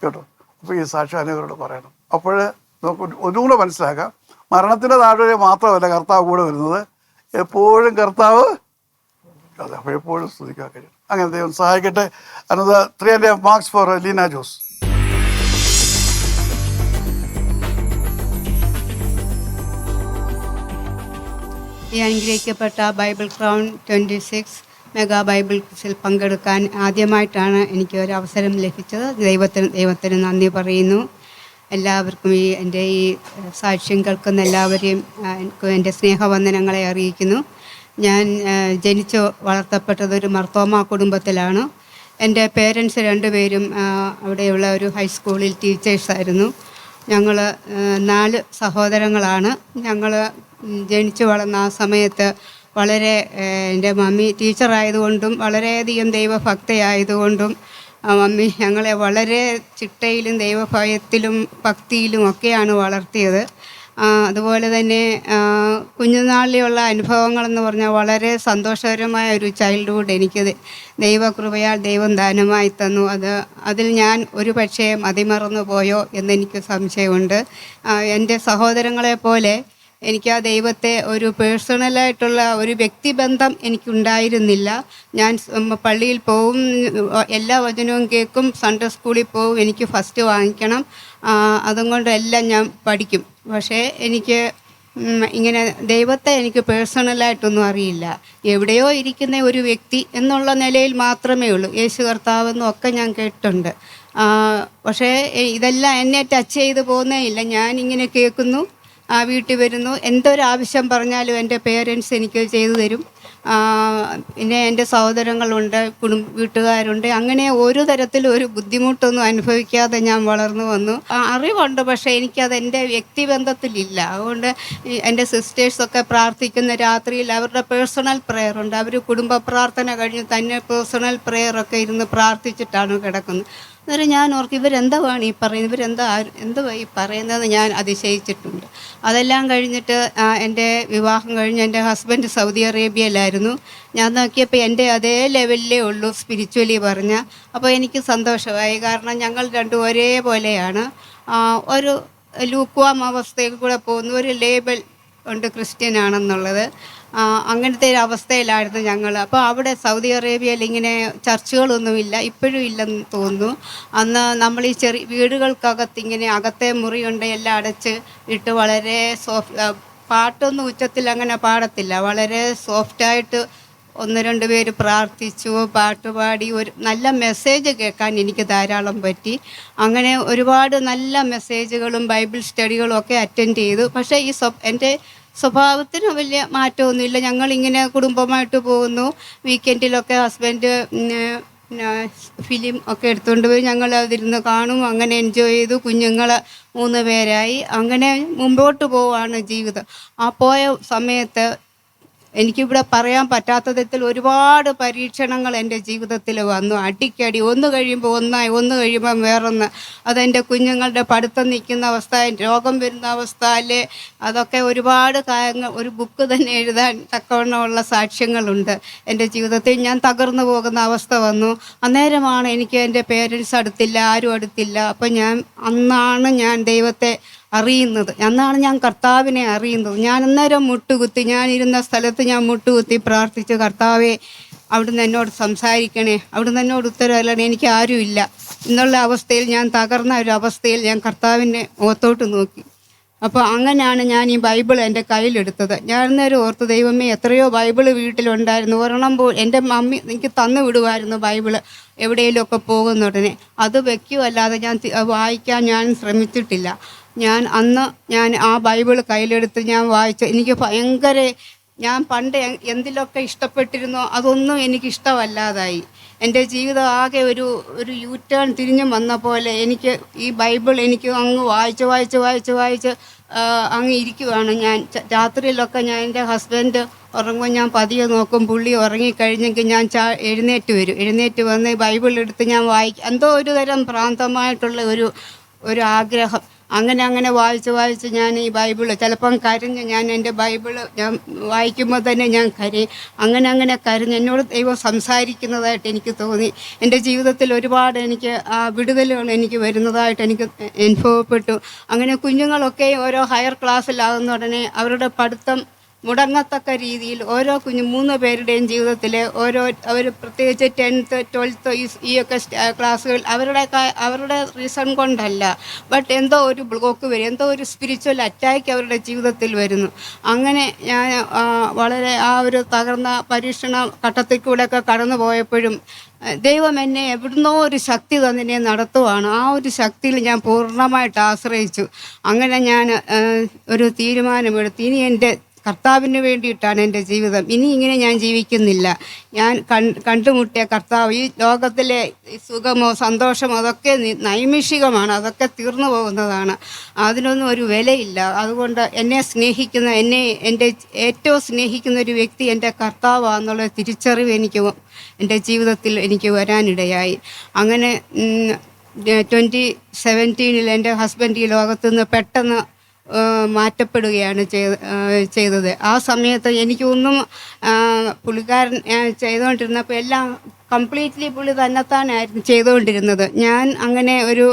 കേട്ടോ. അപ്പോൾ ഈ സാക്ഷ്യം അനേകരോട് പറയണം. അപ്പോൾ നമുക്ക് ഒന്നുകൂടെ മനസ്സിലാക്കാം, മരണത്തിൻ്റെ താഴ്വര മാത്രമല്ല കർത്താവ് കൂടെ വരുന്നത്, എപ്പോഴും കർത്താവ് അതെ. അപ്പോൾ എപ്പോഴും സ്തുതിക്കാൻ കഴിയും. അങ്ങനെ ദൈവം സഹായിക്കട്ടെ. അനത് 3.5 മാർക്സ് ഫോർ ലീന ജോസ്. ഈ അനുഗ്രഹിക്കപ്പെട്ട ബൈബിൾ ക്രൗൺ 26 മെഗാ ബൈബിൾ ക്വിസിൽ പങ്കെടുക്കാൻ ആദ്യമായിട്ടാണ് എനിക്ക് ഒരു അവസരം ലഭിച്ചത്. ദൈവത്തിന് നന്ദി പറയുന്നു. എല്ലാവർക്കും എൻ്റെ ഈ സാക്ഷ്യം കേൾക്കുന്ന എല്ലാവരെയും എൻ്റെ സ്നേഹവന്ദനങ്ങളെ അറിയിക്കുന്നു. ഞാൻ ജനിച്ച് വളർത്തപ്പെട്ടത് ഒരു മർത്തോമ കുടുംബത്തിലാണ്. എൻ്റെ പേരൻസ് 2 പേരും അവിടെയുള്ള ഒരു ഹൈസ്കൂളിൽ ടീച്ചേഴ്സായിരുന്നു. ഞങ്ങൾ 4 സഹോദരങ്ങളാണ്. ഞങ്ങൾ ജനിച്ചു വളർന്ന ആ സമയത്ത് വളരെ എൻ്റെ മമ്മി ടീച്ചറായതുകൊണ്ടും വളരെയധികം ദൈവഭക്തയായതുകൊണ്ടും മമ്മി ഞങ്ങളെ വളരെ ചിട്ടയിലും ദൈവഭയത്തിലും ഭക്തിയിലും ഒക്കെയാണ് വളർത്തിയത്. അതുപോലെ തന്നെ കുഞ്ഞുനാളിലുള്ള അനുഭവങ്ങളെന്ന് പറഞ്ഞാൽ വളരെ സന്തോഷകരമായ ഒരു ചൈൽഡ്ഹുഡ് എനിക്ക് ദൈവകൃപയാൽ ദൈവം ദാനമായി തന്നു. അതിൽ ഞാൻ ഒരു പക്ഷേ മതിമറന്നു പോയോ എന്നെനിക്ക് സംശയമുണ്ട്. എൻ്റെ സഹോദരങ്ങളെ പോലെ എനിക്ക് ആ ദൈവത്തെ ഒരു പേഴ്സണലായിട്ടുള്ള ഒരു വ്യക്തിബന്ധം എനിക്കുണ്ടായിരുന്നില്ല. ഞാൻ പള്ളിയിൽ പോവും, എല്ലാ വചനവും കേൾക്കും, സൺഡേ സ്കൂളിൽ പോവും, എനിക്ക് ഫസ്റ്റ് വാങ്ങിക്കണം, അതുകൊണ്ടെല്ലാം ഞാൻ പഠിക്കും. പക്ഷേ എനിക്ക് ഇങ്ങനെ ദൈവത്തെ എനിക്ക് പേഴ്സണലായിട്ടൊന്നും അറിയില്ല. എവിടെയോ ഇരിക്കുന്ന ഒരു വ്യക്തി എന്നുള്ള നിലയിൽ മാത്രമേ ഉള്ളൂ. യേശു കർത്താവെന്നും ഒക്കെ ഞാൻ കേട്ടിട്ടുണ്ട്. പക്ഷേ ഇതെല്ലാം എന്നെ ടച്ച് ചെയ്ത് പോകുന്നേ ഇല്ല. ഞാനിങ്ങനെ കേൾക്കുന്നു, വീട്ടിൽ വരുന്നു, എന്തൊരാവശ്യം പറഞ്ഞാലും എൻ്റെ പേരൻസ് എനിക്ക് ചെയ്തു തരും. പിന്നെ എൻ്റെ സഹോദരങ്ങളുണ്ട്, വീട്ടുകാരുണ്ട്. അങ്ങനെ ഒരു തരത്തിലും ഒരു ബുദ്ധിമുട്ടൊന്നും അനുഭവിക്കാതെ ഞാൻ വളർന്നു വന്നു. അറിവുണ്ട്, പക്ഷേ എനിക്കത് എൻ്റെ വ്യക്തിബന്ധത്തിലില്ല. അതുകൊണ്ട് എൻ്റെ സിസ്റ്റേഴ്സൊക്കെ പ്രാർത്ഥിക്കുന്ന രാത്രിയിൽ അവരുടെ പേഴ്സണൽ പ്രെയറുണ്ട്. അവർ കുടുംബ പ്രാർത്ഥന കഴിഞ്ഞ് തന്നെ പേഴ്സണൽ പ്രെയറൊക്കെ ഇരുന്ന് പ്രാർത്ഥിച്ചിട്ടാണ് കിടക്കുന്നത്. അന്നേരം ഞാൻ ഓർക്കും, ഇവരെന്താണ് ഈ പറയുന്നത്, എന്തുവാ ഈ പറയുന്നതെന്ന് ഞാൻ അതിശയിച്ചിട്ടുണ്ട്. അതെല്ലാം കഴിഞ്ഞിട്ട് എൻ്റെ വിവാഹം കഴിഞ്ഞ് എൻ്റെ ഹസ്ബൻഡ് സൗദി അറേബ്യയിലായിരുന്നു. ഞാൻ നോക്കിയപ്പോൾ എൻ്റെ അതേ ലെവലിലേ ഉള്ളൂ സ്പിരിച്വലി പറഞ്ഞാൽ. അപ്പോൾ എനിക്ക് സന്തോഷമായി. കാരണം ഞങ്ങൾ രണ്ടും ഒരേപോലെയാണ്. ഒരു ലൂക്വാം അവസ്ഥയിൽ കൂടെ പോകുന്നു. ഒരു ലേബൽ ഉണ്ട് ക്രിസ്ത്യൻ ആണെന്നുള്ളത്. അങ്ങനത്തെ ഒരു അവസ്ഥയിലായിരുന്നു ഞങ്ങൾ. അപ്പോൾ അവിടെ സൗദി അറേബ്യയിൽ ഇങ്ങനെ ചർച്ചുകളൊന്നുമില്ല, ഇപ്പോഴും ഇല്ലെന്ന് തോന്നുന്നു. അന്ന് നമ്മൾ ഈ ചെറിയ വീടുകൾക്കകത്ത് ഇങ്ങനെ അകത്തെ മുറിയുണ്ട്, എല്ലാം അടച്ച് ഇട്ട് വളരെ പാട്ടൊന്നും ഉച്ചത്തിൽ അങ്ങനെ പാടത്തില്ല. വളരെ സോഫ്റ്റായിട്ട് 1-2 പേര് പ്രാർത്ഥിച്ചു, പാട്ടുപാടി, ഒരു നല്ല മെസ്സേജ് കേൾക്കാൻ എനിക്ക് ധാരാളം പറ്റി. അങ്ങനെ ഒരുപാട് നല്ല മെസ്സേജുകളും ബൈബിൾ സ്റ്റഡികളും ഒക്കെ അറ്റൻഡ് ചെയ്തു. പക്ഷേ ഈ എൻ്റെ സ്വഭാവത്തിന് വലിയ മാറ്റമൊന്നുമില്ല. ഞങ്ങളിങ്ങനെ കുടുംബമായിട്ട് പോകുന്നു. വീക്കെൻഡിലൊക്കെ ഹസ്ബൻഡ് ഫിലിം ഒക്കെ എടുത്തുകൊണ്ട് പോയി ഞങ്ങൾ അതിരുന്ന് കാണും. അങ്ങനെ എൻജോയ് ചെയ്തു. കുഞ്ഞുങ്ങൾ 3 പേരായി. അങ്ങനെ മുമ്പോട്ട് പോവാണ് ജീവിതം. ആ പോയ സമയത്ത് എനിക്കിവിടെ പറയാൻ പറ്റാത്ത വിധത്തിൽ ഒരുപാട് പരീക്ഷണങ്ങൾ എൻ്റെ ജീവിതത്തിൽ വന്നു. അടിക്കടി, ഒന്ന് കഴിയുമ്പോൾ ഒന്നായി, ഒന്ന് കഴിയുമ്പം വേറൊന്ന്. അതെൻ്റെ കുഞ്ഞുങ്ങളുടെ പഠിത്തം നിൽക്കുന്ന അവസ്ഥ, രോഗം വരുന്ന അവസ്ഥ, അല്ലേ, അതൊക്കെ ഒരുപാട് കാര്യങ്ങൾ, ഒരു ബുക്ക് തന്നെ എഴുതാൻ തക്കവണ്ണമുള്ള സാക്ഷ്യങ്ങളുണ്ട്. എൻ്റെ ജീവിതത്തിൽ ഞാൻ തകർന്നു പോകുന്ന അവസ്ഥ വന്നു. അന്നേരമാണ് എനിക്ക് എൻ്റെ പേരൻസ് അടുത്തില്ല, ആരും അടുത്തില്ല. അപ്പം അന്നാണ് ഞാൻ ദൈവത്തെ അറിയുന്നത്. അന്നാണ് ഞാൻ കർത്താവിനെ അറിയുന്നത്. ഞാൻ അന്നേരം മുട്ടുകുത്തി, ഞാനിരുന്ന സ്ഥലത്ത് ഞാൻ മുട്ടുകുത്തി പ്രാർത്ഥിച്ചു, കർത്താവെ അവിടുന്ന് എന്നോട് സംസാരിക്കണേ, അവിടുന്ന് എന്നോട് ഉത്തരവല്ലണേ, എനിക്ക് ആരുമില്ല എന്നുള്ള അവസ്ഥയിൽ, ഞാൻ തകർന്ന ഒരു അവസ്ഥയിൽ ഞാൻ കർത്താവിൻ്റെ മുഖത്തോട്ട് നോക്കി. അപ്പോൾ അങ്ങനെയാണ് ഞാൻ ഈ ബൈബിൾ എൻ്റെ കയ്യിലെടുത്തത്. ഞാൻ അന്നേരം ഓർത്ത്, ദൈവമേ എത്രയോ ബൈബിള് വീട്ടിലുണ്ടായിരുന്നു, ഒരെണ്ണം എൻ്റെ മമ്മി എനിക്ക് തന്നു വിടുമായിരുന്നു ബൈബിള് എവിടെയെങ്കിലുമൊക്കെ പോകുന്ന ഉടനെ. അത് വയ്ക്കുമല്ലാതെ ഞാൻ വായിക്കാൻ ഞാൻ ശ്രമിച്ചിട്ടില്ല. ഞാൻ ആ ബൈബിള് കയ്യിലെടുത്ത് ഞാൻ വായിച്ചു. എനിക്ക് ഭയങ്കര, ഞാൻ പണ്ട് എന്തിലൊക്കെ ഇഷ്ടപ്പെട്ടിരുന്നോ അതൊന്നും എനിക്കിഷ്ടമല്ലാതായി. എൻ്റെ ജീവിതം ആകെ ഒരു യൂ ടേൺ തിരിഞ്ഞു വന്ന പോലെ എനിക്ക് ഈ ബൈബിൾ എനിക്ക് അങ്ങ് വായിച്ച് അങ്ങ് ഇരിക്കുവാണ്. ഞാൻ രാത്രിയിലൊക്കെ ഞാൻ, എൻ്റെ ഹസ്ബൻഡ് ഉറങ്ങുമ്പോൾ ഞാൻ പതിയെ നോക്കും, പുള്ളി ഉറങ്ങിക്കഴിഞ്ഞെങ്കിൽ ഞാൻ എഴുന്നേറ്റ് വന്ന് ബൈബിൾ എടുത്ത് ഞാൻ വായിക്കും. എന്തോ ഒരു തരം ഭ്രാന്തമായിട്ടുള്ള ഒരു ആഗ്രഹം. അങ്ങനെ വായിച്ച് ഞാൻ ഈ ബൈബിള് ചിലപ്പം കരഞ്ഞ്, ഞാൻ എൻ്റെ ബൈബിള് ഞാൻ വായിക്കുമ്പോൾ തന്നെ ഞാൻ കരയും. അങ്ങനെ കരഞ്ഞ് എന്നോട് ദൈവം സംസാരിക്കുന്നതായിട്ട് എനിക്ക് തോന്നി. എൻ്റെ ജീവിതത്തിൽ ഒരുപാട് എനിക്ക് വിടുതലുകൾ എനിക്ക് വരുന്നതായിട്ട് എനിക്ക് അനുഭവപ്പെട്ടു. അങ്ങനെ കുഞ്ഞുങ്ങളൊക്കെ ഓരോ ഹയർ ക്ലാസ്സിലാകുന്ന ഉടനെ അവരുടെ പഠിത്തം മുടങ്ങത്തക്ക രീതിയിൽ ഓരോ 3 പേരുടെയും ജീവിതത്തിൽ അവർ പ്രത്യേകിച്ച് 10th 12th ഈ ഒക്കെ ക്ലാസ്സുകൾ അവരുടെ റീസൺ കൊണ്ടല്ല, ബട്ട് എന്തോ ഒരു ബ്ലോക്ക് വരും, എന്തോ ഒരു സ്പിരിച്വൽ അറ്റാക്ക് അവരുടെ ജീവിതത്തിൽ വരുന്നു. അങ്ങനെ ഞാൻ വളരെ ആ ഒരു തകർന്ന പരീക്ഷണ ഘട്ടത്തിൽ കൂടെയൊക്കെ കടന്നു പോയപ്പോഴും ദൈവം എന്നെ എവിടുന്നോ ഒരു ശക്തി തന്നെ നടത്തുവാണ്. ആ ഒരു ശക്തിയിൽ ഞാൻ പൂർണ്ണമായിട്ട് ആശ്രയിച്ചു. അങ്ങനെ ഞാൻ ഒരു തീരുമാനമെടുത്തു, ഇനി എൻ്റെ കർത്താവിന് വേണ്ടിയിട്ടാണ് എൻ്റെ ജീവിതം, ഇനി ഇങ്ങനെ ഞാൻ ജീവിക്കുന്നില്ല. ഞാൻ കണ്ടുമുട്ടിയ കർത്താവ്, ഈ ലോകത്തിലെ സുഖമോ സന്തോഷമോ അതൊക്കെ നൈമിഷികമാണ്, അതൊക്കെ തീർന്നു പോകുന്നതാണ്, അതിനൊന്നും ഒരു വിലയില്ല. അതുകൊണ്ട് എന്നെ എൻ്റെ ഏറ്റവും സ്നേഹിക്കുന്ന ഒരു വ്യക്തി എൻ്റെ കർത്താവാണെന്നുള്ള തിരിച്ചറിവ് എൻ്റെ ജീവിതത്തിൽ എനിക്ക് വരാനിടയായി. അങ്ങനെ 2017 എൻ്റെ ഹസ്ബൻഡ് ഈ ലോകത്തു നിന്ന് പെട്ടെന്ന് മാറ്റപ്പെടുകയാണ് ചെയ്തത്. ആ സമയത്ത് എനിക്കൊന്നും പുള്ളിക്കാരൻ ചെയ്തുകൊണ്ടിരുന്നപ്പോൾ എല്ലാം കംപ്ലീറ്റ്ലി പുള്ളി തന്നെത്താനായിരുന്നു ചെയ്തുകൊണ്ടിരുന്നത്. ഞാൻ അങ്ങനെ ഒരു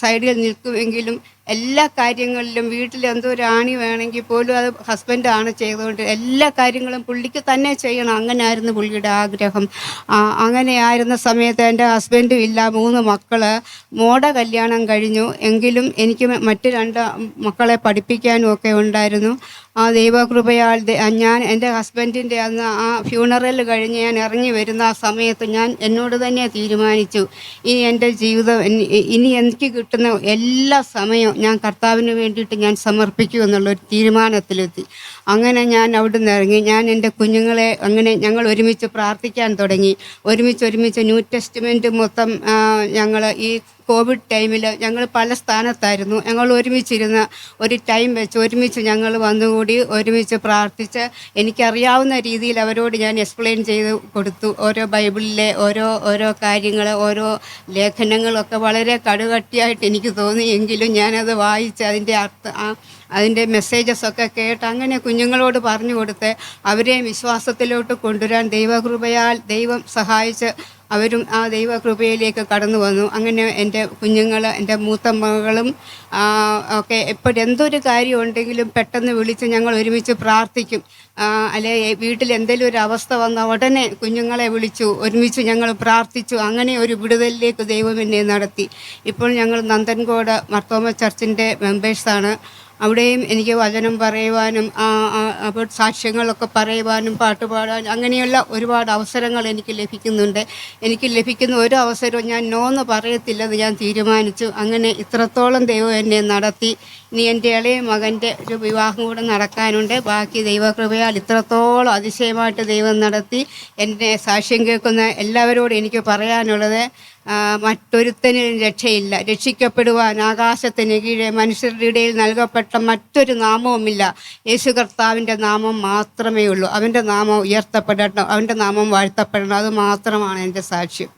സൈഡിൽ നിൽക്കുമെങ്കിലും എല്ലാ കാര്യങ്ങളിലും വീട്ടിൽ എന്തോ ഒരു ആണി വേണമെങ്കിൽ പോലും അത് ഹസ്ബൻഡാണ് ചെയ്തുകൊണ്ട് എല്ലാ കാര്യങ്ങളും പുള്ളിക്ക് തന്നെ ചെയ്യണം. അങ്ങനെയായിരുന്നു പുള്ളിയുടെ ആഗ്രഹം. അങ്ങനെയായിരുന്ന സമയത്ത് എൻ്റെ ഹസ്ബൻഡും ഇല്ല, 3 മക്കൾ. മോടെ കല്യാണം കഴിഞ്ഞു, എങ്കിലും എനിക്ക് മറ്റ് 2 മക്കളെ പഠിപ്പിക്കാനും ഒക്കെ ഉണ്ടായിരുന്നു. ആ ദൈവകൃപയാൽ ഞാൻ എൻ്റെ ഹസ്ബൻഡിൻ്റെ അന്ന് ആ ഫ്യൂണറൽ കഴിഞ്ഞ് ഞാൻ ഇറങ്ങി വരുന്ന ആ സമയത്ത് ഞാൻ എന്നോട് തന്നെ തീരുമാനിച്ചു, ഇനി എൻ്റെ ജീവിതം ഇനി എനിക്ക് കിട്ടുന്ന എല്ലാ സമയവും ഞാൻ കർത്താവിന് വേണ്ടിയിട്ട് ഞാൻ സമർപ്പിക്കൂ എന്നുള്ളൊരു തീരുമാനത്തിലെത്തി. അങ്ങനെ ഞാൻ അവിടെ നിന്ന് ഇറങ്ങി. ഞാൻ എൻ്റെ കുഞ്ഞുങ്ങളെ അങ്ങനെ ഞങ്ങൾ ഒരുമിച്ച് പ്രാർത്ഥിക്കാൻ തുടങ്ങി. ഒരുമിച്ച് ന്യൂ ടെസ്റ്റ്മെൻറ്റ് മൊത്തം ഞങ്ങൾ ഈ കോവിഡ് ടൈമിൽ ഞങ്ങൾ പല സ്ഥാനത്തായിരുന്നു. ഞങ്ങൾ ഒരുമിച്ചിരുന്ന് ഒരു ടൈം വെച്ച് ഒരുമിച്ച് ഞങ്ങൾ വന്നുകൂടി ഒരുമിച്ച് പ്രാർത്ഥിച്ച് എനിക്കറിയാവുന്ന രീതിയിൽ അവരോട് ഞാൻ എക്സ്പ്ലെയിൻ ചെയ്ത് കൊടുത്തു. ഓരോ ബൈബിളിലെ ഓരോ കാര്യങ്ങൾ, ഓരോ ലേഖനങ്ങളൊക്കെ വളരെ കടുകട്ടിയായിട്ട് എനിക്ക് തോന്നിയെങ്കിലും ഞാനത് വായിച്ച് അതിൻ്റെ മെസ്സേജസൊക്കെ കേട്ട് അങ്ങനെ കുഞ്ഞുങ്ങളോട് പറഞ്ഞു കൊടുത്ത് അവരെ വിശ്വാസത്തിലോട്ട് കൊണ്ടുവരാൻ ദൈവകൃപയാൽ ദൈവം സഹായിച്ച് അവരും ആ ദൈവകൃപയിലേക്ക് കടന്നു വന്നു. അങ്ങനെ എൻ്റെ കുഞ്ഞുങ്ങൾ, എൻ്റെ മൂത്ത മകളും ഒക്കെ എപ്പോഴും എന്തൊരു കാര്യം ഉണ്ടെങ്കിലും പെട്ടെന്ന് വിളിച്ച് ഞങ്ങൾ ഒരുമിച്ച് പ്രാർത്ഥിക്കും. അല്ലെ വീട്ടിൽ എന്തെങ്കിലും ഒരു അവസ്ഥ വന്ന ഉടനെ കുഞ്ഞുങ്ങളെ വിളിച്ചു ഒരുമിച്ച് ഞങ്ങൾ പ്രാർത്ഥിച്ചു. അങ്ങനെ ഒരു വിടുതലിലേക്ക് ദൈവം എന്നെ നടത്തി. ഇപ്പോൾ ഞങ്ങൾ നന്ദൻകോട് മർത്തോമ ചർച്ചിൻ്റെ മെമ്പേഴ്സാണ്. അവിടെയും എനിക്ക് വചനം പറയുവാനും സാക്ഷ്യങ്ങളൊക്കെ പറയുവാനും പാട്ട് പാടാനും അങ്ങനെയുള്ള ഒരുപാട് അവസരങ്ങൾ എനിക്ക് ലഭിക്കുന്നുണ്ട്. എനിക്ക് ലഭിക്കുന്ന ഒരു അവസരവും ഞാൻ നോന്ന് പറയത്തില്ലെന്ന് ഞാൻ തീരുമാനിച്ചു. അങ്ങനെ ഇത്രത്തോളം ദൈവം എന്നെ നടത്തി. ഇനി എൻ്റെ ഇളയ മകൻ്റെ ഒരു വിവാഹം കൂടെ നടക്കാനുണ്ട്. ബാക്കി ദൈവകൃപയാൽ ഇത്രത്തോളം അതിശയമായിട്ട് ദൈവം നടത്തി. എൻ്റെ സാക്ഷ്യം കേൾക്കുന്ന എല്ലാവരോടും എനിക്ക് പറയാനുള്ളത്, മറ്റൊരുത്തനും രക്ഷയില്ല. രക്ഷിക്കപ്പെടുവാൻ ആകാശത്തിന് കീഴെ മനുഷ്യരുടെ ഇടയിൽ നൽകപ്പെട്ട മറ്റൊരു നാമവുമില്ല. യേശു കർത്താവിൻ്റെ നാമം മാത്രമേ ഉള്ളൂ. അവൻ്റെ നാമം ഉയർത്തപ്പെടണം, അവൻ്റെ നാമം വാഴ്ത്തപ്പെടണം. അത് മാത്രമാണ് എൻ്റെ സാക്ഷ്യം.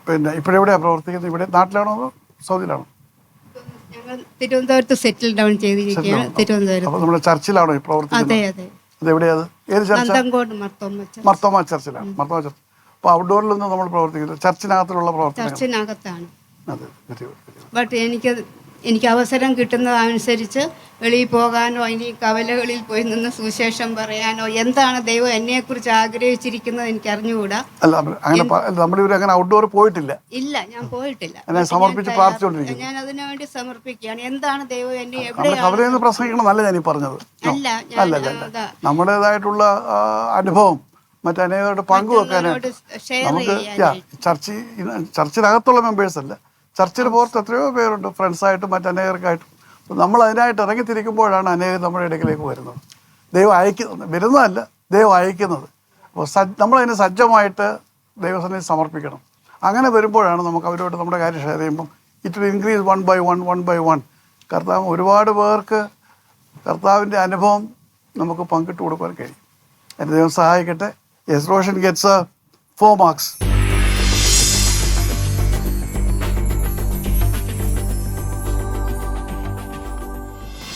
പിന്നെ ഇപ്പോഴെവിടെയാണ് പ്രവർത്തിക്കുന്നത്? ഇവിടെ നാട്ടിലാണോ അതോ സൗദിയിലാണോ? ഞങ്ങൾ തിരുവനന്തപുരത്ത് സെറ്റിൽ ഡൗൺ ചെയ്തിരിക്കുകയാണ്. തിരുവനന്തപുരം നമ്മുടെ ചർച്ചിലാണോ പ്രവർത്തിക്കുന്നത്? അതെ. അതെവിടെയാണ്? ഏത് ചർച്ച? നന്ദൻകോട് മർത്തോമ ചർച്ചിലാണ്. മർത്തോമ ചർച്ച്. അപ്പോൾ ഔട്ട്ഡോറിൽ നിന്ന് നമ്മൾ പ്രവർത്തിക്കുന്നത് ചർച്ചിനകത്തുള്ള പ്രവർത്തനം. ചർച്ചിനകത്താണ്. അതെ. ബട്ട് എനിക്ക് എനിക്ക് അവസരം കിട്ടുന്നതനുസരിച്ച് വെളിയിൽ പോകാനോ ഇനി കവലകളിൽ പോയി നിന്ന് സുവിശേഷം പറയാനോ എന്താണ് ദൈവം എന്നെക്കുറിച്ച് ആഗ്രഹിച്ചിരിക്കുന്നത് എനിക്ക് അറിഞ്ഞുകൂടാ. അല്ല അങ്ങനെ നമ്മളിവർ അങ്ങനെ ഔട്ട്ഡോർ പോയിട്ടില്ല. ഇല്ല, ഞാൻ പോയിട്ടില്ല. സമർപ്പിച്ച് പ്രാർത്ഥിച്ചുകൊണ്ടിരിക്കുന്നു. ഞാൻ അതിനു വേണ്ടി സമർപ്പിക്കുകയാണ്. എന്താണ് ദൈവം എന്നെ കവലയെന്ന് പ്രസംഗിക്കണമെന്നല്ല ഞാൻ ഈ പറഞ്ഞത്. അല്ല, നമ്മുടേതായിട്ടുള്ള അനുഭവം മറ്റനേകരുടെ പങ്കുവെക്കാനായിട്ട് നമുക്ക് ചർച്ചിനകത്തുള്ള മെമ്പേഴ്സ് അല്ല, ചർച്ചിന് പുറത്ത് എത്രയോ പേരുണ്ട്, ഫ്രണ്ട്സായിട്ടും മറ്റനേകർക്കായിട്ടും. നമ്മൾ അതിനായിട്ട് ഇറങ്ങിത്തിരിക്കുമ്പോഴാണ് അനേകം നമ്മുടെ ഇടയ്ക്കിലേക്ക് വരുന്നത്. ദൈവം വരുന്നതല്ല, ദൈവം അയക്കുന്നത്. അപ്പോൾ നമ്മളതിന് സജ്ജമായിട്ട് ദൈവസന്നിധി സമർപ്പിക്കണം. അങ്ങനെ വരുമ്പോഴാണ് നമുക്ക് അവരോട് നമ്മുടെ കാര്യം ഷെയർ ചെയ്യുമ്പം it will increase one by one. കർത്താവ് ഒരുപാട് പേർക്ക് കർത്താവിൻ്റെ അനുഭവം നമുക്ക് പങ്കിട്ട് കൊടുക്കാൻ കഴിയും. എൻ്റെ ദൈവം സഹായിക്കട്ടെ. Yes, Roshan gets 4 marks.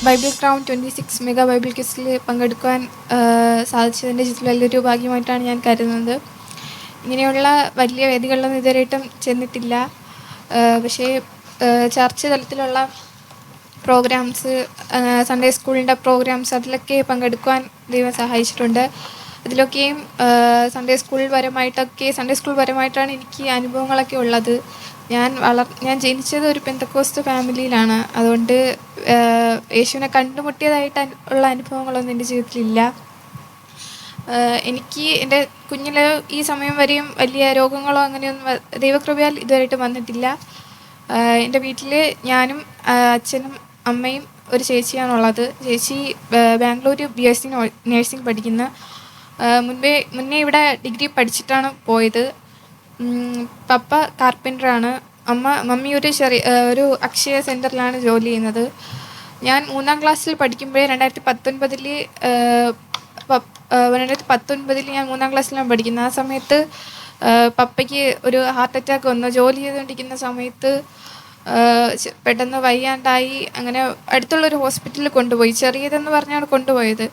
Bible crown 26 mega Bible ക്വിസിൽ പങ്കെടുക്കുവാൻ സാധിച്ചതിൻ്റെ ജീവിതത്തിൽ വലിയൊരു ഭാഗ്യമായിട്ടാണ് ഞാൻ കരുതുന്നത്. ഇങ്ങനെയുള്ള വലിയ വേദികളിലൊന്നും ഇതുവരെയായിട്ടും ചെന്നിട്ടില്ല. പക്ഷേ ചർച്ച് തലത്തിലുള്ള പ്രോഗ്രാംസ്, സൺഡേ സ്കൂളിൻ്റെ പ്രോഗ്രാംസ്, അതിലൊക്കെ പങ്കെടുക്കുവാൻ ദൈവം സഹായിച്ചിട്ടുണ്ട്. അതിലൊക്കെയും സൺഡേ സ്കൂൾ പരമായിട്ടാണ് എനിക്ക് അനുഭവങ്ങളൊക്കെ ഉള്ളത്. ഞാൻ ജനിച്ചത് ഒരു പെന്തക്കോസ്ത് ഫാമിലിയിലാണ്. അതുകൊണ്ട് യേശുവിനെ കണ്ടുമുട്ടിയതായിട്ട് ഉള്ള അനുഭവങ്ങളൊന്നും എൻ്റെ ജീവിതത്തിലില്ല. എനിക്ക് എൻ്റെ കുഞ്ഞിലെ ഈ സമയം വരെയും വലിയ രോഗങ്ങളോ അങ്ങനെയൊന്നും ദൈവകൃപയാൽ ഇതുവരെയായിട്ട് വന്നിട്ടില്ല. എൻ്റെ വീട്ടിൽ ഞാനും അച്ഛനും അമ്മയും ഒരു ചേച്ചിയാണുള്ളത്. ചേച്ചി ബാംഗ്ലൂർ BSc നേഴ്സിംഗ് പഠിക്കുന്ന. മുന്നേ ഇവിടെ ഡിഗ്രി പഠിച്ചിട്ടാണ് പോയത്. പപ്പ കാർപ്പൻ്ററാണ്. മമ്മി ഒരു അക്ഷയ സെൻറ്ററിലാണ് ജോലി ചെയ്യുന്നത്. ഞാൻ 3ാം ക്ലാസ്സിൽ പഠിക്കുമ്പോഴേ 2019 ഞാൻ 3ാം ക്ലാസ്സിലാണ് പഠിക്കുന്നത്. ആ സമയത്ത് പപ്പയ്ക്ക് ഒരു ഹാർട്ട് അറ്റാക്ക് വന്നു. ജോലി ചെയ്തുകൊണ്ടിരിക്കുന്ന സമയത്ത് പെട്ടെന്ന് വയ്യാണ്ടായി. അങ്ങനെ അടുത്തുള്ളൊരു ഹോസ്പിറ്റലിൽ കൊണ്ടുപോയി. ചെറിയതെന്ന് പറഞ്ഞാണ് കൊണ്ടുപോയത്.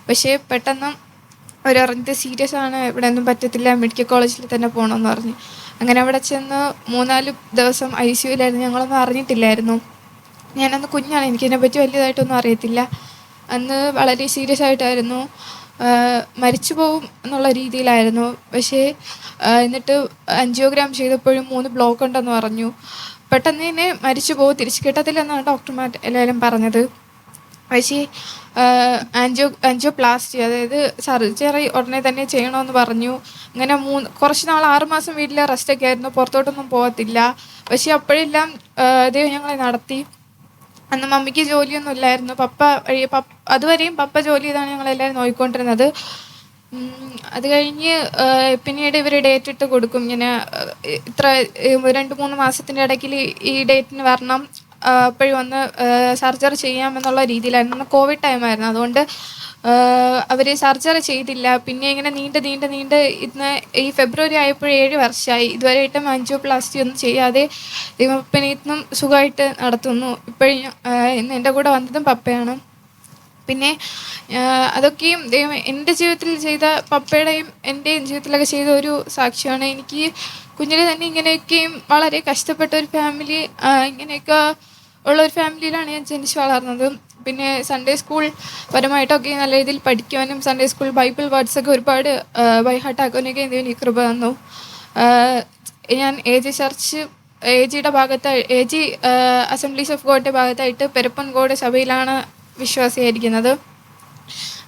പക്ഷേ പെട്ടെന്ന് അവരറിഞ്ഞത് സീരിയസ് ആണ്, ഇവിടെ ഒന്നും പറ്റത്തില്ല, മെഡിക്കൽ കോളേജിൽ തന്നെ പോകണമെന്ന് പറഞ്ഞു. അങ്ങനെ അവിടെ ചെന്ന് 3-4 ദിവസം ICUലായിരുന്നു. ഞങ്ങളൊന്നും അറിഞ്ഞിട്ടില്ലായിരുന്നു. ഞാനന്ന് കുഞ്ഞാണ്, എനിക്കതിനെപ്പറ്റി വലിയതായിട്ടൊന്നും അറിയത്തില്ല. അന്ന് വളരെ സീരിയസ് ആയിട്ടായിരുന്നു. മരിച്ചു പോകും എന്നുള്ള രീതിയിലായിരുന്നു. പക്ഷേ എന്നിട്ട് ആൻജിയോഗ്രാം ചെയ്തപ്പോഴും 3 ബ്ലോക്ക് ഉണ്ടെന്ന് പറഞ്ഞു. പെട്ടെന്ന് തന്നെ മരിച്ചു പോകും, തിരിച്ചു കിട്ടത്തില്ലെന്നാണ് ഡോക്ടർമാർ എല്ലാവരും പറഞ്ഞത്. പക്ഷേ ആൻജിയോപ്ലാസ്റ്റി, അതായത് സർജറി ഉടനെ തന്നെ ചെയ്യണമെന്ന് പറഞ്ഞു. അങ്ങനെ കുറച്ച് നാൾ 6 മാസം വീട്ടിലെ റെസ്റ്റൊക്കെ ആയിരുന്നു, പുറത്തോട്ടൊന്നും പോകത്തില്ല. പക്ഷേ അപ്പോഴെല്ലാം ദൈവം ഞങ്ങളെ നടത്തി. അന്ന് മമ്മിക്ക് ജോലിയൊന്നും ഇല്ലായിരുന്നു. അതുവരെയും പപ്പ ജോലി ചെയ്താണ് ഞങ്ങളെല്ലാവരും നോക്കിക്കൊണ്ടിരുന്നത്. അത് കഴിഞ്ഞ് പിന്നീട് ഇവർ ഡേറ്റ് ഇട്ട് കൊടുക്കും. ഇങ്ങനെ ഇത്ര 2-3 മാസത്തിൻ്റെ ഇടയ്ക്ക് ഈ ഡേറ്റിന് വരണം, അപ്പോഴും വന്ന് സർജറി ചെയ്യാമെന്നുള്ള രീതിയിലായിരുന്നു. കോവിഡ് ടൈമായിരുന്നു. അതുകൊണ്ട് അവർ സർജറി ചെയ്തില്ല. പിന്നെ ഇങ്ങനെ നീണ്ട് ഇന്ന് ഈ ഫെബ്രുവരി ആയപ്പോൾ 7 വർഷമായി. ഇതുവരെയായിട്ടും ആൻജിയോപ്ലാസ്റ്റി ഒന്നും ചെയ്യാതെ പപ്പനെയും സുഖമായിട്ട് നടത്തുന്നു. ഇപ്പോഴും ഇന്ന് എൻ്റെ കൂടെ വന്നതും പപ്പയാണ്. പിന്നെ അതൊക്കെയും ദൈവം എൻ്റെ ജീവിതത്തിൽ ചെയ്ത, പപ്പയുടെയും എൻ്റെയും ജീവിതത്തിലൊക്കെ ചെയ്ത ഒരു സാക്ഷ്യമാണ്. എനിക്ക് കുഞ്ഞിലെ തന്നെ ഇങ്ങനെയൊക്കെയും വളരെ കഷ്ടപ്പെട്ട ഒരു ഫാമിലി, ഇങ്ങനെയൊക്കെ ഉള്ള ഒരു ഫാമിലിയിലാണ് ഞാൻ ജനിച്ച് വളർന്നത്. പിന്നെ സൺഡേ സ്കൂൾ പരമായിട്ടൊക്കെ നല്ല രീതിയിൽ പഠിക്കുവാനും സൺഡേ സ്കൂൾ ബൈബിൾ വേർഡ്സൊക്കെ ഒരുപാട് ബൈ ഹാർട്ടാക്കാനൊക്കെ എന്തെങ്കിലും കൃപ തന്നു. ഞാൻ AGയുടെ ഭാഗത്തായി AG അസംബ്ലീസ് ഓഫ് ഗോഡിൻ്റെ ഭാഗത്തായിട്ട് പെരപ്പൻകോട് സഭയിലാണ് വിശ്വാസിയായിരിക്കുന്നത്.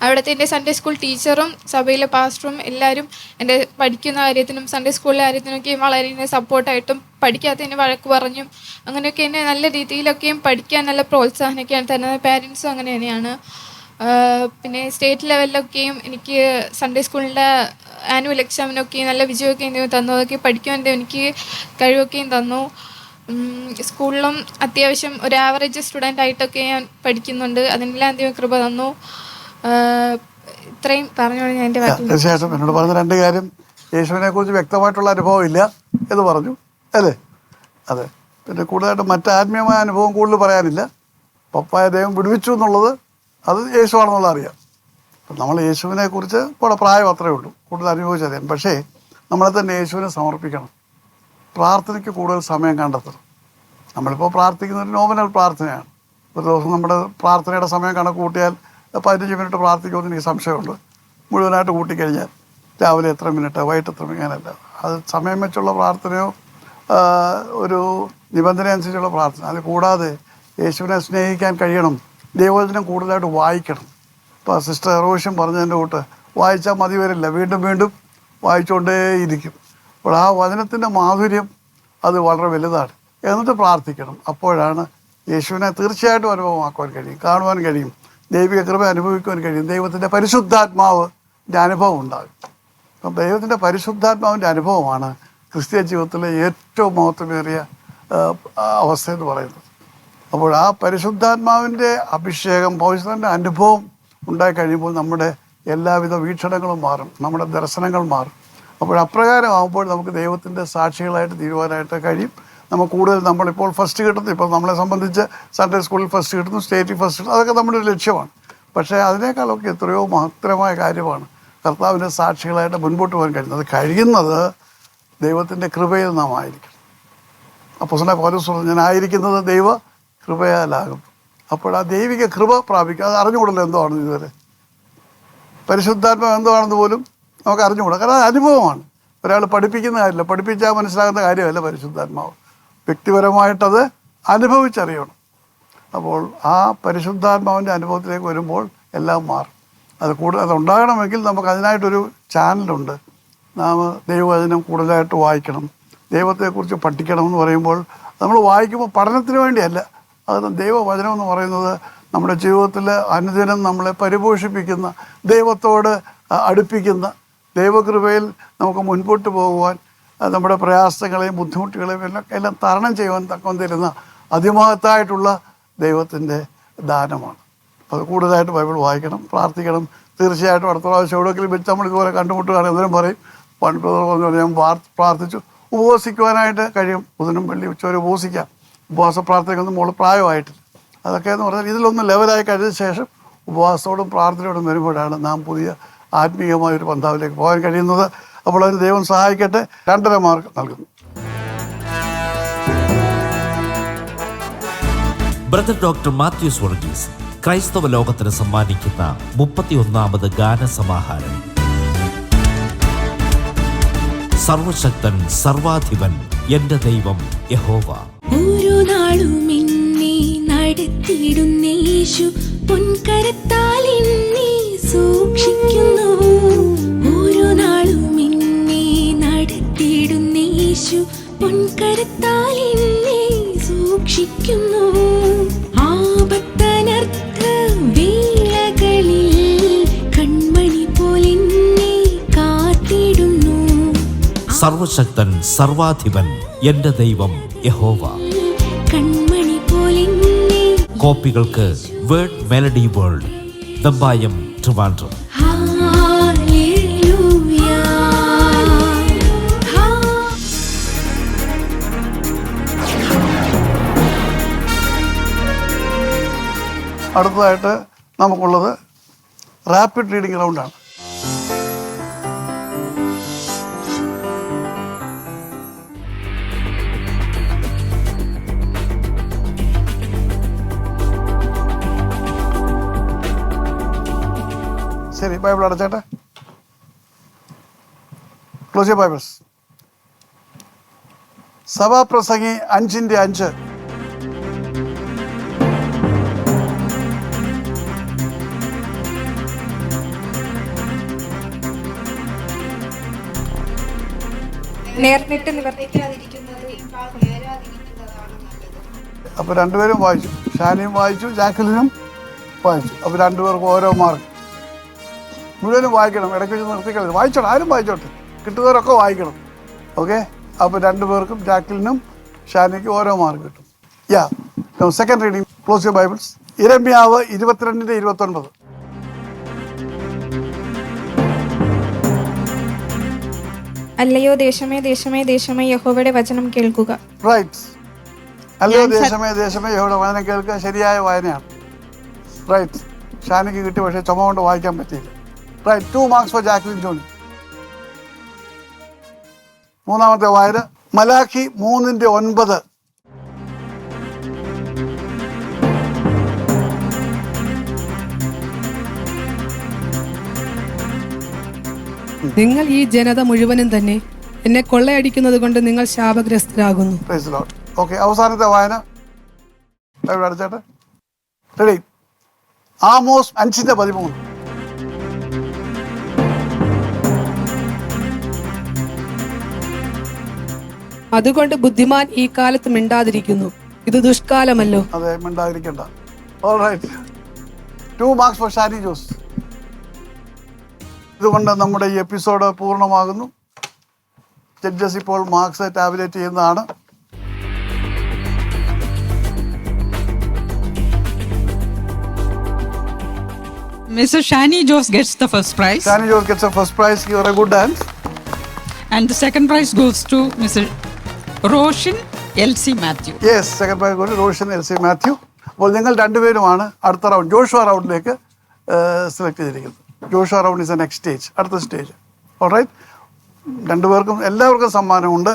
അവിടുത്തെ എൻ്റെ സൺഡേ സ്കൂൾ ടീച്ചറും സഭയിലെ പാസ്റ്ററും എല്ലാവരും എൻ്റെ പഠിക്കുന്ന കാര്യത്തിനും സൺഡേ സ്കൂളിലെ കാര്യത്തിനൊക്കെയും വളരെ എന്നെ സപ്പോർട്ടായിട്ടും പഠിക്കാത്തതിന് വഴക്ക് പറഞ്ഞും അങ്ങനെയൊക്കെ എന്നെ നല്ല രീതിയിലൊക്കെയും പഠിക്കാൻ നല്ല പ്രോത്സാഹനമൊക്കെയാണ് തരുന്നത്. പാരൻസും അങ്ങനെ തന്നെയാണ്. പിന്നെ സ്റ്റേറ്റ് ലെവലിലൊക്കെയും എനിക്ക് സൺഡേ സ്കൂളിൻ്റെ ആനുവൽ എക്സാമിനൊക്കെയും നല്ല വിജയമൊക്കെയും തന്നു. അതൊക്കെ പഠിക്കാൻ എനിക്ക് കഴിവൊക്കെയും തന്നു. സ്കൂളിലും അത്യാവശ്യം ഒരു ആവറേജ് സ്റ്റുഡൻ്റ് ആയിട്ടൊക്കെ ഞാൻ പഠിക്കുന്നുണ്ട്. അതിനെല്ലാം എന്തെങ്കിലും കൃപ തന്നു. ഇത്രയും പറഞ്ഞോളൂ ഞാൻ എൻ്റെ വാക്കിൽ. തീർച്ചയായിട്ടും എന്നോട് പറഞ്ഞ 2 കാര്യം, യേശുവിനെ കുറിച്ച് വ്യക്തമായിട്ടുള്ള അനുഭവം ഇല്ല എന്ന് പറഞ്ഞു അല്ലേ? അതെ. പിന്നെ കൂടുതലായിട്ട് മറ്റ് ആത്മീയമായ അനുഭവം കൂടുതൽ പറയാനില്ല. പപ്പായ ദൈവം വിടുവിച്ചു എന്നുള്ളത് അത് യേശുവാണെന്നുള്ളത് അറിയാം. അപ്പം നമ്മൾ യേശുവിനെ കുറിച്ച് ഇപ്പോൾ പ്രായം അത്രയേ ഉള്ളൂ, കൂടുതൽ അനുഭവിച്ചറിയാം. പക്ഷേ നമ്മളെ തന്നെ യേശുവിനെ സമർപ്പിക്കണം. പ്രാർത്ഥനയ്ക്ക് കൂടുതൽ സമയം കണ്ടെത്തണം. നമ്മളിപ്പോൾ പ്രാർത്ഥിക്കുന്ന ഒരു നോമിനൽ പ്രാർത്ഥനയാണ്. ഒരു ദിവസം നമ്മുടെ പ്രാർത്ഥനയുടെ സമയം കണക്ക് കൂട്ടിയാൽ 15 മിനിറ്റ് പ്രാർത്ഥിക്കുമെന്ന് എനിക്ക് സംശയമുണ്ട്. മുഴുവനായിട്ട് കൂട്ടിക്കഴിഞ്ഞാൽ രാവിലെ എത്ര മിനിറ്റ്, വൈകിട്ട് എത്ര മിനിറ്റ്, അങ്ങനെയല്ല. അത് സമയം വെച്ചുള്ള പ്രാർത്ഥനയോ ഒരു നിബന്ധന അനുസരിച്ചുള്ള പ്രാർത്ഥന. അത് കൂടാതെ യേശുവിനെ സ്നേഹിക്കാൻ കഴിയണം. ദൈവവചനം കൂടുതലായിട്ട് വായിക്കണം. ഇപ്പോൾ സിസ്റ്റർ റോഷൻ പറഞ്ഞതിൻ്റെ കൂട്ട് വായിച്ചാൽ മതി വരില്ല, വീണ്ടും വീണ്ടും വായിച്ചുകൊണ്ടേയിരിക്കും. അപ്പോൾ ആ വചനത്തിൻ്റെ മാധുര്യം അത് വളരെ വലുതാണ്. എന്നിട്ട് പ്രാർത്ഥിക്കണം. അപ്പോഴാണ് യേശുവിനെ തീർച്ചയായിട്ടും അനുഭവമാക്കുവാൻ കഴിയും, കാണുവാൻ കഴിയും, ദൈവിക കൃപ അനുഭവിക്കുവാൻ കഴിയും. ദൈവത്തിൻ്റെ പരിശുദ്ധാത്മാവിൻ്റെ അനുഭവം ഉണ്ടാകും. അപ്പം ദൈവത്തിൻ്റെ പരിശുദ്ധാത്മാവിൻ്റെ അനുഭവമാണ് ക്രിസ്തീയ ജീവിതത്തിലെ ഏറ്റവും മഹത്വമേറിയ അവസ്ഥ എന്ന് പറയുന്നത്. അപ്പോൾ ആ പരിശുദ്ധാത്മാവിൻ്റെ അഭിഷേകം, പൗരസ്ത്യൻ്റെ അനുഭവം ഉണ്ടായി കഴിയുമ്പോൾ നമ്മുടെ എല്ലാവിധ വീക്ഷണങ്ങളും മാറും, നമ്മുടെ ദർശനങ്ങൾ മാറും. അപ്പോൾ അപ്രകാരമാകുമ്പോൾ നമുക്ക് ദൈവത്തിൻ്റെ സാക്ഷികളായിട്ട് തീരുവാനായിട്ട് കഴിയും. നമുക്ക് കൂടുതൽ നമ്മളിപ്പോൾ ഫസ്റ്റ് കിട്ടുന്നു, ഇപ്പോൾ നമ്മളെ സംബന്ധിച്ച് സൺഡേ സ്കൂളിൽ ഫസ്റ്റ് കിട്ടുന്നു, സ്റ്റേറ്റിൽ ഫസ്റ്റ് കിട്ടുന്നു, അതൊക്കെ നമ്മുടെ ഒരു ലക്ഷ്യമാണ്. പക്ഷേ അതിനേക്കാളൊക്കെ എത്രയോ മഹത്തരമായ കാര്യമാണ് കർത്താവിൻ്റെ സാക്ഷികളായിട്ട് മുൻപോട്ട് പോകാൻ കഴിയുന്നത്. അത് കഴിയുന്നത് ദൈവത്തിൻ്റെ കൃപയിൽ നാം ആയിരിക്കണം. അപ്പോസ്തലനായ പൗലോസ് പറഞ്ഞു, ഞാൻ ആയിരിക്കുന്നത് ദൈവ കൃപയാലാകും. അപ്പോൾ ആ ദൈവിക കൃപ പ്രാപിക്കുക. അത് അറിഞ്ഞുകൂടല്ലോ എന്തുവാണ് ഇതുവരെ. പരിശുദ്ധാത്മാവ് എന്താണെന്ന് പോലും നമുക്ക് അറിഞ്ഞുകൂടാ. കാരണം അത് അനുഭവമാണ്. ഒരാൾ പഠിപ്പിക്കുന്ന കാര്യമില്ല, പഠിപ്പിച്ചാൽ മനസ്സിലാകുന്ന കാര്യമല്ല പരിശുദ്ധാത്മാവ്. വ്യക്തിപരമായിട്ടത് അനുഭവിച്ചറിയണം. അപ്പോൾ ആ പരിശുദ്ധാത്മാവിൻ്റെ അനുഭവത്തിലേക്ക് വരുമ്പോൾ എല്ലാം മാറും. അത് ഉണ്ടാകണമെങ്കിൽ നമുക്ക് അതിനായിട്ടൊരു ചാനലുണ്ട്. നാം ദൈവവചനം കൂടുതലായിട്ട് വായിക്കണം, ദൈവത്തെക്കുറിച്ച് പഠിക്കണമെന്ന് പറയുമ്പോൾ നമ്മൾ വായിക്കുമ്പോൾ പഠനത്തിന് വേണ്ടിയല്ല. അത് ദൈവവചനം എന്ന് പറയുന്നത് നമ്മുടെ ജീവിതത്തിൽ അനുദിനം നമ്മളെ പരിപോഷിപ്പിക്കുന്ന, ദൈവത്തോട് അടുപ്പിക്കുന്ന, ദൈവകൃപയിൽ നമുക്ക് മുൻപോട്ട് പോകുവാൻ, നമ്മുടെ പ്രയാസങ്ങളെയും ബുദ്ധിമുട്ടുകളെയും എല്ലാം തരണം ചെയ്യുവാൻ തക്കം തരുന്ന അതിമഹത്തായിട്ടുള്ള ദൈവത്തിൻ്റെ ദാനമാണ്. അത് കൂടുതലായിട്ട് ബൈബിൾ വായിക്കണം, പ്രാർത്ഥിക്കണം. തീർച്ചയായിട്ടും അടുത്ത പ്രാവശ്യം എവിടെയെങ്കിലും വെച്ച് നമ്മൾ ഇതുപോലെ കണ്ടുമുട്ടുകയാണെങ്കിൽ എന്തിനും പറയും, ഞാൻ പ്രാർത്ഥിച്ചു. ഉപവസിക്കുവാനായിട്ട് കഴിയും. ബുധനും വെള്ളി ഉച്ചവരെ ഉപവസിക്കാം. ഉപവാസ പ്രാർത്ഥനയൊന്നും മോള് പ്രായമായിട്ടില്ല. അതൊക്കെ എന്ന് പറഞ്ഞാൽ ഇതിലൊന്ന് ലെവലായി കഴിഞ്ഞ ശേഷം ഉപവാസത്തോടും പ്രാർത്ഥനയോടും വരുമ്പോഴാണ് നാം പുതിയ ആത്മീയമായൊരു പന്ഥാവിലേക്ക് പോകാൻ കഴിയുന്നത്. അപ്പോൾ അതിന് ദൈവം സഹായിക്കട്ടെ. 2.5 മാർക്ക് നൽകുന്നു. ബ്രദർ ഡോക്ടർ മാത്യൂസ് വർഗീസ് ക്രൈസ്തവ ലോകത്തിന് സമ്മാനിക്കുന്ന 31ാമത് ഗാനസമാഹാരം. സർവശക്തൻ സർവാധിപൻ എന്റെ ദൈവം യഹോവ. ഓരോ നാളും എന്നെ നടത്തിയിടുന്നേശു പൊൻകരത്താൽ എന്നെ സൂക്ഷിക്കുന്നു. ഓരോ നാളും എന്നെ നടത്തിയിടുന്നേശു പൊൻകരത്താൽ എന്നെ സൂക്ഷിക്കുന്നു. ആപത്തനർത്ഥ വേളകളിൽ കൺമണി പോലെന്നെ കാത്തിടുന്നു. സർവശക്തൻ സർവാധിപൻ എന്റെ ദൈവം യഹോവ. കൺമണി പോലെന്നെ. കോപ്പികൾക്ക് word melody world, Vembayam, Trivandrum. അടുത്തതായിട്ട് നമുക്കുള്ളത് റാപ്പിഡ് റീഡിംഗ് റൗണ്ടാണ്. ശരി, ബൈബിൾ അടച്ചേട്ടെ. Close your Bibles. സഭാപ്രസംഗി 5:5. നേർന്നിട്ട് നിവർത്തിക്കാതിരിക്കുന്നത് അപ്പോൾ രണ്ടുപേരും വായിച്ചു. ഷാനിയും വായിച്ചു, ജാക്കലിനും വായിച്ചു. അപ്പോൾ രണ്ടുപേർക്കും ഓരോ മാർക്ക്. മുഴുവനും വായിക്കണം, ഇടയ്ക്ക് വെച്ച് നിർത്തിക്കളഞ്ഞു. വായിച്ചോട്ടെ, ആരും വായിച്ചോട്ടെ, കിട്ടുന്നവരൊക്കെ വായിക്കണം. ഓക്കെ. അപ്പോൾ രണ്ടുപേർക്കും, ജാക്കലിനും ഷാനിക്കും ഓരോ മാർക്ക് കിട്ടും. Second reading. Close your Bibles. യിരെമ്യാവ് 22:29. അല്ലയോ ദേശമേ ദേശമേ ദേശമേ യഹോവയുടെ വചനം കേൾക്കുക. റൈറ്റ്. അല്ലയോ ദേശമേ ദേശമേ യഹോവയുടെ വചനം കേൾക്കുക. ശരിയായ വായനയാണ്. റൈറ്റ്. ഷാനിക്ക് കിട്ടി, പക്ഷേ ചുമ കൊണ്ട് വായിക്കാൻ പറ്റിയില്ല. Right. 2 marks for Jacqueline Johny. മൂന്നാമത്തെ വായന മലാഖി 3:9. നിങ്ങൾ ഈ ജനത മുഴുവനും തന്നെ എന്നെ കൊള്ളയടിക്കുന്നത് കൊണ്ട് നിങ്ങൾ ശാപഗ്രസ്തരാകുന്നു. ഓക്കെ, അവസാനത്തെ വായന അടച്ചേട്ടെ. റെഡി? ആമോസ് 5:13. അതുകൊണ്ട് ബുദ്ധിമാൻ ഈ കാലത്ത് മിണ്ടാതിരിക്കുന്നു, ഇത് ദുഷ്കാലമല്ലോ. അതെ, മിണ്ടാതിരിക്കണ്ട. Alright, 2 marks for Shani Jose. ഇതുകൊണ്ട് നമ്മുടെ ഈ എപ്പിസോഡ് പൂർണ്ണമാകുന്നു. ജഡ്ജസ് ഇപ്പോൾ മാർക്സ് ടാബുലേറ്റ് ചെയ്യുന്നതാണ്. Mr. Shani Jose gets the first prize. Shani Jose gets the first prize. You are a good dance. And the second prize goes to Mr. Roshan L.C. Matthew. Yes, second prize കൊണ്ട് റോഷൻ എൽ.സി. മാത്യു. അപ്പോൾ നിങ്ങൾ രണ്ടുപേരുമാണ് അടുത്ത round, Joshua റൗണ്ടിലേക്ക് select ചെയ്തിരിക്കുന്നത്. Joshua round is A next stage, അടുത്ത stage. Alright, രണ്ടുപേർക്കും എല്ലാവർക്കും സമ്മാനമുണ്ട്.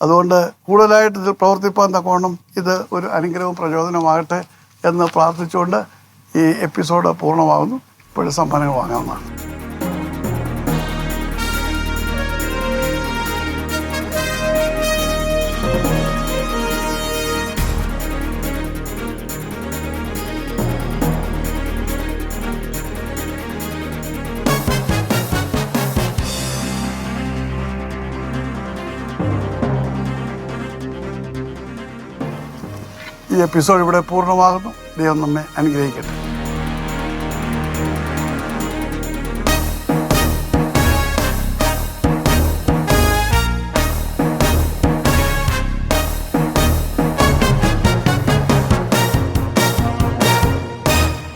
അതുകൊണ്ട് കൂടുതലായിട്ട് ഇത് പ്രവർത്തിപ്പാൻ തക്കവണ്ണം ഇത് ഒരു അനുഗ്രഹവും പ്രചോദനമാകട്ടെ എന്ന് പ്രാർത്ഥിച്ചുകൊണ്ട് ഈ എപ്പിസോഡ് പൂർണ്ണമാകുന്നു. ഇപ്പോഴും സമ്മാനങ്ങൾ വാങ്ങാവുന്നതാണ്. ഈ എപ്പിസോഡ് ഇവിടെ പൂർണ്ണമാകുന്നു. ദൈവം നമ്മെ അനുഗ്രഹിക്കട്ടെ.